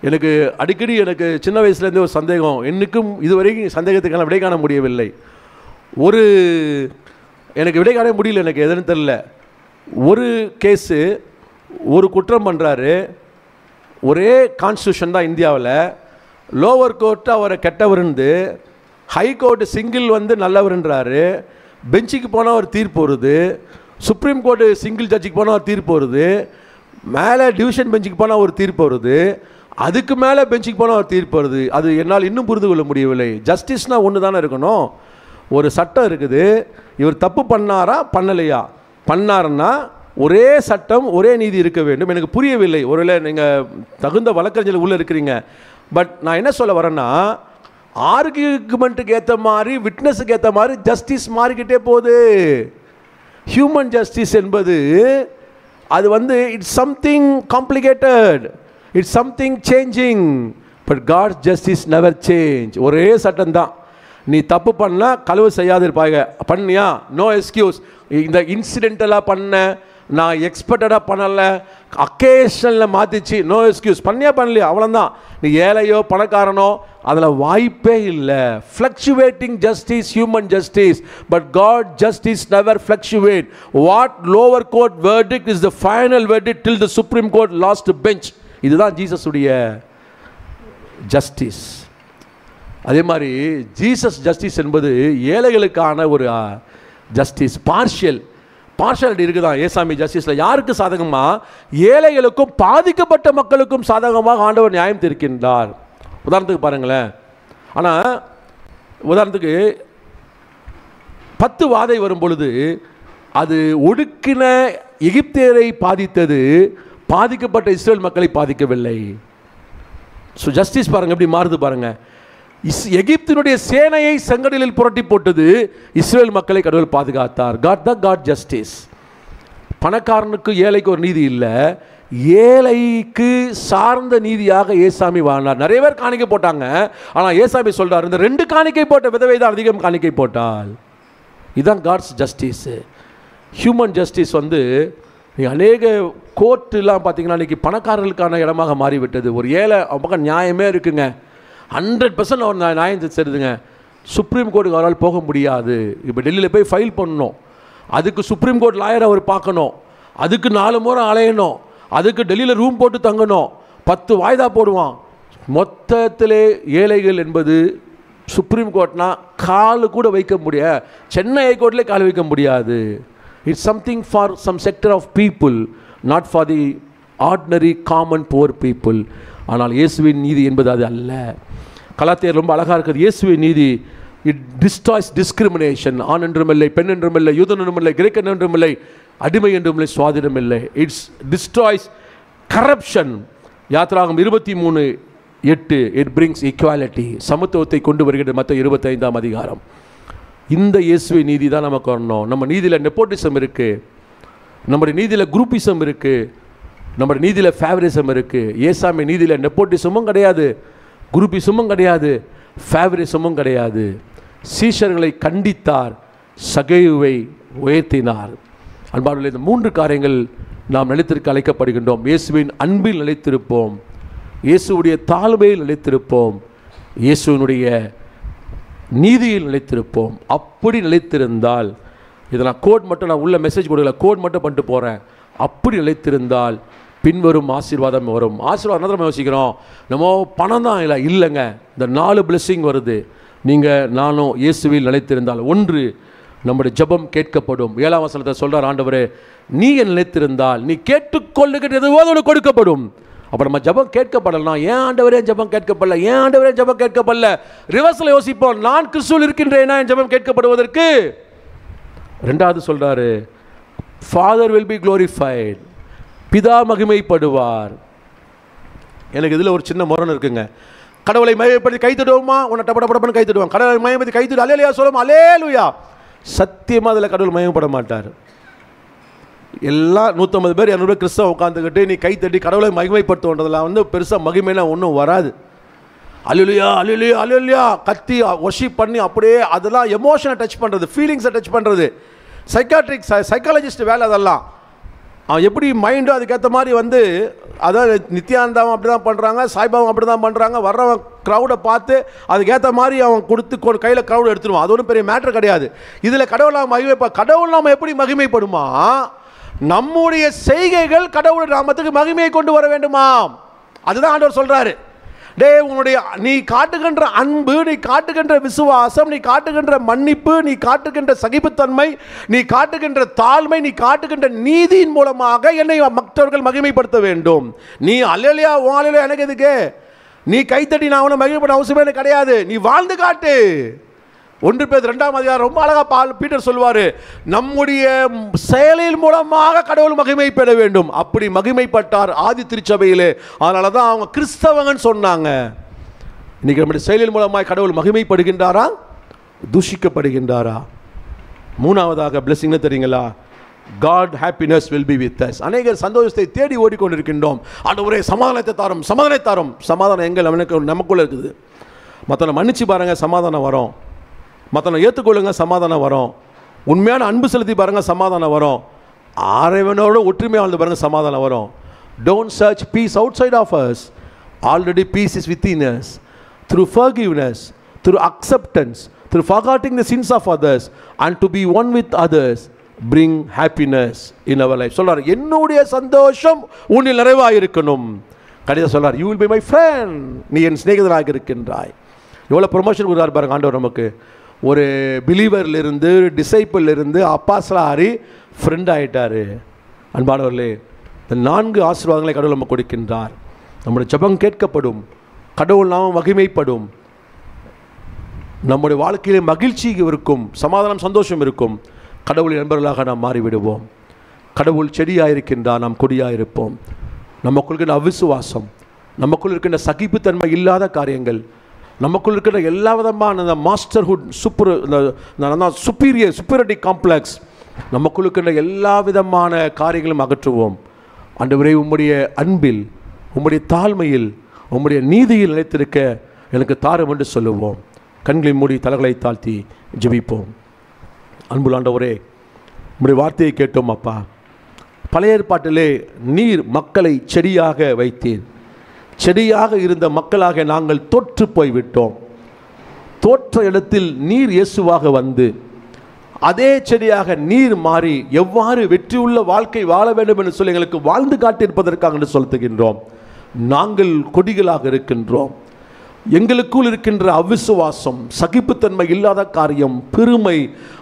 எனக்கு அடிக்கடி சின்ன வயசுலேருந்தே ஒரு சந்தேகம், என்னைக்கும் இதுவரைக்கும் சந்தேகத்துக்கான விடை காண முடியவில்லை. எனக்கு விடை காண முடியல, எனக்கு எதுன்னு தெரில. ஒரு கேஸு, ஒரு குற்றம் பண்ணுறாரு, ஒரே கான்ஸ்டியூஷன் தான் இந்தியாவில். லோவர் கோர்ட்டு அவரை கெட்டவருந்து, ஹை கோர்ட்டு சிங்கிள் வந்து நல்லவருன்றாரு, பெஞ்சுக்கு போனால் ஒரு தீர்ப்பு வருது, சுப்ரீம் கோர்ட்டு சிங்கிள் ஜட்ஜுக்கு போனால் ஒரு தீர்ப்பு வருது, மேலே டிவிஷன் பெஞ்சுக்கு போனால் ஒரு தீர்ப்பு வருது, அதுக்கு மேலே பெஞ்சுக்கு போனால் ஒரு தீர்ப்பு வருது. அது என்னால் இன்னும் புரிந்து கொள்ள முடியவில்லை. ஜஸ்டிஸ்னால் ஒன்று தானே இருக்கணும். ஒரு சட்டம் இருக்குது, இவர் தப்பு பண்ணாரா பண்ணலையா, பண்ணாருன்னா ஒரே சட்டம் ஒரே நீதி இருக்க வேண்டும். எனக்கு புரியவில்லை. ஒருவேளை நீங்கள் தகுந்த வழக்கறிஞர் உள்ளே இருக்கிறீங்க. பட் நான் என்ன சொல்ல வரேன்னா, ஆர்கியூமெண்ட்டுக்கு ஏற்ற மாதிரி, விட்னஸுக்கு ஏற்ற மாதிரி ஜஸ்டிஸ் மாறிக்கிட்டே போகுது. ஹியூமன் ஜஸ்டிஸ் என்பது அது வந்து it's something complicated, it's something changing. But God's justice never change. ஒரே சட்டம் தான். நீ தப்பு பண்ண கழுவு செய்யாது இருப்பாங்க. பண்ணியா நோ எக்ஸ்கியூஸ். இந்த இன்சிடென்டலாக பண்ண, நான் எக்ஸ்பெக்டடாக பண்ணலை, அக்கேஷனில் மாற்றிச்சு, நோ எக்ஸ்கியூஸ். பண்ணியா பண்ணலையா அவ்வளோதான். நீ ஏழையோ பணக்காரனோ அதில் வாய்ப்பே இல்லை. Fluctuating justice human justice, but God justice never fluctuate. What lower court verdict is the final verdict till the supreme court last bench. இதுதான் ஜீசஸுடைய ஜஸ்டிஸ். அதே மாதிரி ஜீசஸ் ஜஸ்டிஸ் என்பது ஏழைகளுக்கான ஒரு ஜஸ்டிஸ். பார்ஷியாலிட்டி இருக்குதான் ஏசாமி ஜஸ்டிஸில். யாருக்கு சாதகமாக? ஏழைகளுக்கும் பாதிக்கப்பட்ட மக்களுக்கும் சாதகமாக ஆண்டவர் நியாயம் தீர்க்கின்றார். உதாரணத்துக்கு பாருங்களேன். ஆனால் உதாரணத்துக்கு 10 வாதை வரும் பொழுது அது ஒடுக்கின எகிப்தியரை பாதித்தது, பாதிக்கப்பட்ட இஸ்ரேல் மக்களை பாதிக்கவில்லை. ஸோ ஜஸ்டிஸ் பாருங்கள் எப்படி மாறுது பாருங்கள். எகிப்தினுடைய சேனையை செங்கடலில் புரட்டி போட்டது, இஸ்ரேல் மக்களை கடவுள் பாதுகாத்தார். God justice. பணக்காரனுக்கு ஏழைக்கு ஒரு நீதி இல்லை, ஏழைக்கு சார்ந்த நீதியாக ஏசாமி வாழ்ந்தார். நிறைய பேர் காணிக்கை போட்டாங்க, ஆனால் ஏசாமி சொல்றார், இந்த 2 காணிக்கை போட்ட விதவை தான் அதிகம் காணிக்கை போட்டால். இதுதான் காட்ஸ் ஜஸ்டிஸ். ஹியூமன் ஜஸ்டிஸ் வந்து அநேக கோர்ட்டுலாம் பார்த்தீங்கன்னா இன்றைக்கி பணக்காரர்களுக்கான இடமாக மாறிவிட்டது. ஒரு ஏழை பக்கம் நியாயமே இருக்குங்க, 100% அவர் நியாயம் தெரியுதுங்க. சுப்ரீம் கோர்ட்டுக்கு அவரால் போக முடியாது. இப்போ டெல்லியில் போய் ஃபைல் பண்ணணும், அதுக்கு சுப்ரீம் கோர்ட் லாயரை அவர் பார்க்கணும், அதுக்கு 4 முறை அலையணும், அதுக்கு டெல்லியில் ரூம் போட்டு தங்கணும், 10 வாய்தா போடுவான். மொத்தத்திலே ஏழைகள் என்பது சுப்ரீம் கோர்ட்னா காலு கூட வைக்க முடியாது, சென்னை ஹைகோர்ட்லேயே கால் வைக்க முடியாது. It's something for some sector of people, not for the ordinary common poor people. ஆனால் இயேசுவின் நீதி என்பது அது அல்ல. கலாத்தியர் ரொம்ப அழகாக இருக்குது. இயேசுவின் நீதி இட் டிஸ்ட்ராய்ஸ் டிஸ்கிரிமினேஷன். ஆண் என்றும் இல்லை, பெண் என்றும் இல்லை, யூதன் என்றும் இல்லை, கிரேக்கன் என்றும் இல்லை, அடிமை என்றும் இல்லை, சுவாதீனம் இல்லை. It's destroys corruption. யாத்திராகம் 23:8 இட் பிரிங்ஸ் ஈக்குவாலிட்டி, சமத்துவத்தை கொண்டு வருகிறது. மற்ற 25ஆம் அதிகாரம். இந்த இயேசுவின் நீதி தான் நமக்கு வரணும். நம்ம நீதியில் நெப்போட்டிசம் இருக்குது, நம்முடைய நீதியில் குரூப்பிசம் இருக்குது, நம்முடைய நீதியில் ஃபேவரிசம் இருக்குது. ஏசாமி நீதியில் நெப்போட்டிசமும் கிடையாது, குரூப்பிசமும் கிடையாது, ஃபேவரிசமும் கிடையாது. சீஷர்களை கண்டித்தார், சகைவை உயர்த்தினார். அன்பானவர்களே, இந்த 3 காரியங்கள் நாம் நிலைத்திருக்க அழைக்கப்படுகின்றோம். இயேசுவின் அன்பில் நிலைத்திருப்போம், இயேசுடைய தாழ்மையில் நிலைத்திருப்போம், இயேசுவினுடைய நீதியில் நிலைத்திருப்போம். அப்படி நிலைத்திருந்தால், இதை நான் கோட் மட்டும், நான் உள்ள மெசேஜ் கொடுக்கல, கோட் மட்டும் பண்ணிட்டு போகிறேன். அப்படி நிலைத்திருந்தால் பின்வரும் ஆசீர்வாதம் வரும். ஆசீர்வாதம் நம்ம யோசிக்கிறோம், நம்ம பணம் தான் இல்லை, இல்லைங்க. இந்த 4 பிளெஸ்ஸிங் வருது. நீங்கள் நானும் இயேசுவில் நிலைத்திருந்தால், 1 நம்முடைய ஜெபம் கேட்கப்படும். 7ஆம் வசனத்தை சொல்கிறார் ஆண்டவரே, நீ நிலைத்திருந்தால் நீ கேட்டுக்கொள்ளுகிற எதுவோ அது கொடுக்கப்படும். அப்போ நம்ம ஜெபம் கேட்கப்படலாம். ஏன் ஆண்டவரே ஜெபம் கேட்கப்படல, ஏன் ஆண்டவரே ஜெபம் கேட்கப்படல? ரிவர்ஸில் யோசிப்போம், நான் கிறிஸ்துவில் இருக்கின்றேனா என் ஜெபம் கேட்கப்படுவதற்கு? 2வது சொல்கிறாரு, ஃபாதர் வில் பி க்ளோரிஃபைட், பிதா மகிமைப்படுவார். எனக்கு இதில் ஒரு சின்ன முரண் இருக்குங்க. கடவுளை மகிமைப்படுத்தி கை தட்டுவோமா? உன்னை டப்படப்படப்பன்னு கை தட்டுவான். கடவுளை மகிமைப்படுத்தி கை தட்டு அல்லேலூயா சொல்லுவோம், அல்லேலூயா. சத்தியமாக அதில் கடவுள் மகிமைப்பட மாட்டார். எல்லாம் 150 பேர் 200 பேர் கிறிஸ்தவ உட்காந்துக்கிட்டு நீ கை தட்டி கடவுளை மகிமைப்படுத்துவன்றதெல்லாம் வந்து பெருசாக மகிமைனா ஒன்றும் வராது. அல்லேலூயா அல்லேலூயா அல்லேலூயா கத்தி வொர்ஷிப் பண்ணி அப்படியே அதெல்லாம் எமோஷனை டச் பண்ணுறது, ஃபீலிங்ஸை டச் பண்ணுறது. சைக்காலஜிஸ்ட் வேலை அதெல்லாம். அவன் எப்படி மைண்டோ அதுக்கேற்ற மாதிரி வந்து, அதான் நித்யானந்தாவும் அப்படி தான் பண்ணுறாங்க, சாய்பாவும் அப்படி தான் பண்ணுறாங்க. வர்றவன் க்ரௌடை பார்த்து அதுக்கேற்ற மாதிரி அவன் கொடுத்து கையில் க்ரௌட் எடுத்துருவான். அது ஒன்றும் பெரிய மேட்ரு கிடையாது. இதில் கடவுள் நாம் கடவுள் நாம் எப்படி மகிமைப்படுமா? நம்முடைய செய்கைகள் கடவுள் நாமத்துக்கு மகிமையை கொண்டு வர வேண்டுமா? அதுதான் ஆண்டவர் சொல்கிறாரு. உன்னுடைய நீ காட்டுகின்ற அன்பு, நீ காட்டுகின்ற விசுவாசம், நீ காட்டுகின்ற மன்னிப்பு, நீ காட்டுகின்ற சகிப்புத்தன்மை, நீ காட்டுகின்ற தாழ்மை, நீ காட்டுகின்ற நீதியின் மூலமாக என்னை மற்றவர்கள் மகிமைப்படுத்த வேண்டும். நீ அல்லேலூயா அல்லேலூயா எனக்கு எதுக்கு? நீ கைத்தட்டி நான் அவனை மகிமைப்பட அவசியமே எனக்கு கிடையாது. நீ வாழ்ந்து காட்டு. 1 பேதுரு 2ஆம் அதிகாரம் ரொம்ப அழகா பீட்டர் சொல்வாரு, நம்முடைய செயலின் மூலமாக கடவுள் மகிமை பெற வேண்டும். அப்படி மகிமைப்பட்டார் ஆதி திருச்சபையிலே. அதனால தான் அவங்க கிறிஸ்தவங்கன்னு சொன்னாங்க. இன்னைக்கு நம்முடைய செயலின் மூலமாக கடவுள் மகிமைப்படுகின்றாரா, தூஷிக்கப்படுகின்றாரா? 3வதாக பிளெஸிங் தெரியுங்களா? God happiness will be with us. அநேகர் சந்தோஷத்தை தேடி ஓடிக்கொண்டிருக்கின்றோம். ஆண்டவரே சமாதானத்தை தாரும், சமாதானத்தை தாரும். சமாதானம் எங்கே நமக்குள்ளே இருக்குது. மற்றவனை மன்னிச்சு பாருங்க, சமாதானம் வரும். மற்றவனை ஏற்றுக்கொள்ளுங்க, சமாதானம் வரும். உண்மையான அன்பு செலுத்தி பாருங்க, சமாதானம் வரும். ஆரைவனோட ஒற்றுமையாக வாழ்ந்து பாருங்க, சமாதானம் வரும். Don't search peace outside of us. Already peace is within us. Through forgiveness, through acceptance, through forgetting the sins of others and to be one with others, bring happiness in our life. சொல்றார், என்னுடைய சந்தோஷம் உன்னில் நிறைவாக இருக்கணும். கடைசியாக சொல்றார், you will be my friend. நீ என் சிநேகிதனாக இருக்கின்றாய். எவ்வளோ ப்ரொமோஷன் கொடுத்தார் பாருங்க ஆண்டவர் நமக்கு. ஒரு பிலீவர்லேருந்து, டிசைப்பிள்லேருந்து அப்பாஸ்லாரி ஃப்ரெண்ட் ஆகிட்டார். அன்பானவர்களே, இந்த 4 ஆசீர்வாதங்களை கடவுள் நம்ம கொடுக்கின்றார். நம்முடைய ஜெபம் கேட்கப்படும், கடவுள் நாமம் மகிமைப்படும், நம்முடைய வாழ்க்கையிலே மகிழ்ச்சி இருக்கும், சமாதானம் சந்தோஷம் இருக்கும். கடவுளின் நண்பர்களாக நாம் மாறிவிடுவோம். கடவுள் செடியாக இருக்கின்றார், நாம் கொடியாக இருப்போம். நமக்குள் இருக்கின்ற அவிசுவாசம், நமக்குள் இருக்கின்ற சகிப்புத்தன்மை இல்லாத காரியங்கள், நமக்குள் இருக்கின்ற எல்லா விதமான அந்த மாஸ்டர்ஹுட் சுப்பீரியாரிட்டி காம்ப்ளெக்ஸ், நமக்குள் இருக்கின்ற எல்லா விதமான காரியங்களும் அகற்றுவோம். ஆண்டவரே, உம்முடைய அன்பில், உம்முடைய தாழ்மையில், உம்முடைய நீதியில் நிலைத்திருக்க எனக்கு தாரும் என்று சொல்லுவோம். கண்களை மூடி தலைகளை தாழ்த்தி ஜெபிப்போம். அன்புள்ள ஆண்டவரே, உம்முடைய வார்த்தையை கேட்டோம் அப்பா. பழைய ஏற்பாட்டிலே நீர் மக்களை செடியாக வைத்தீர். செடியாக இருந்த மக்களாக நாங்கள் தோற்று போய்விட்டோம். தோற்ற இடத்தில் நீர் இயேசுவாக வந்து அதே செடியாக நீர் மாறி எவ்வாறு வெற்றியுள்ள வாழ்க்கை வாழ வேண்டும் என்று சொல்லி எங்களுக்கு வாழ்ந்து காட்டியிருப்பதற்காக என்று சொல்லுகின்றோம். நாங்கள் கொடிகளாக இருக்கின்றோம். எங்களுக்குள் இருக்கின்ற அவிசுவாசம், சகிப்புத்தன்மை இல்லாத காரியம், பெருமை,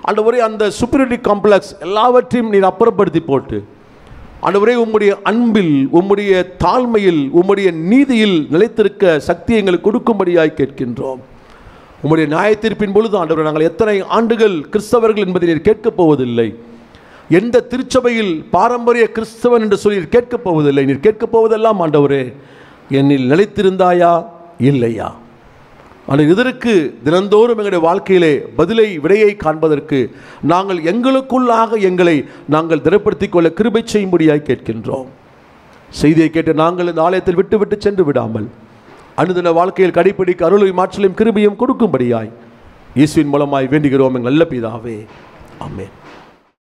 ஆண்டவரே அந்த சுப்பீரியாரிட்டி காம்ப்ளெக்ஸ் எல்லாவற்றையும் நீர் அப்புறப்படுத்தி போட்டு, ஆண்டவரே உம்முடைய அன்பில், உம்முடைய தாழ்மையில், உம்முடைய நீதியில் நிலைத்திருக்க சக்தி எங்களுக்கு கொடுக்கும்படியாய் கேட்கின்றோம். உம்முடைய நியாயத்தீர்ப்பின் பொழுது ஆண்டவரே, நாங்கள் எத்தனை ஆண்டுகள் கிறிஸ்தவர்கள் என்பதை நீர் கேட்கப் போவதில்லை. எந்த திருச்சபையில் பாரம்பரிய கிறிஸ்தவன் என்று சொல்லி நீர் கேட்கப் போவதில்லை. நீர் கேட்கப் போவதெல்லாம் ஆண்டவரே, என்னில் நிலைத்திருந்தாயா இல்லையா? ஆனால் இதற்கு தினந்தோறும் எங்களுடைய வாழ்க்கையிலே விடையை காண்பதற்கு நாங்கள் எங்களுக்குள்ளாக எங்களை நாங்கள் திடப்படுத்திக் கொள்ள கிருபை செய்யும்படியாய் கேட்கின்றோம். செய்தியை கேட்டு நாங்கள் இந்த ஆலயத்தில் விட்டு சென்று விடாமல் அனுதின வாழ்க்கையில் கடைப்பிடிக்க அருளையும் மாற்றலையும் கிருபையும் கொடுக்கும்படியாய் இயேசுவின் மூலமாய் வேண்டுகிறோம் எங்கள் நல்ல பிதாவே. ஆமென்.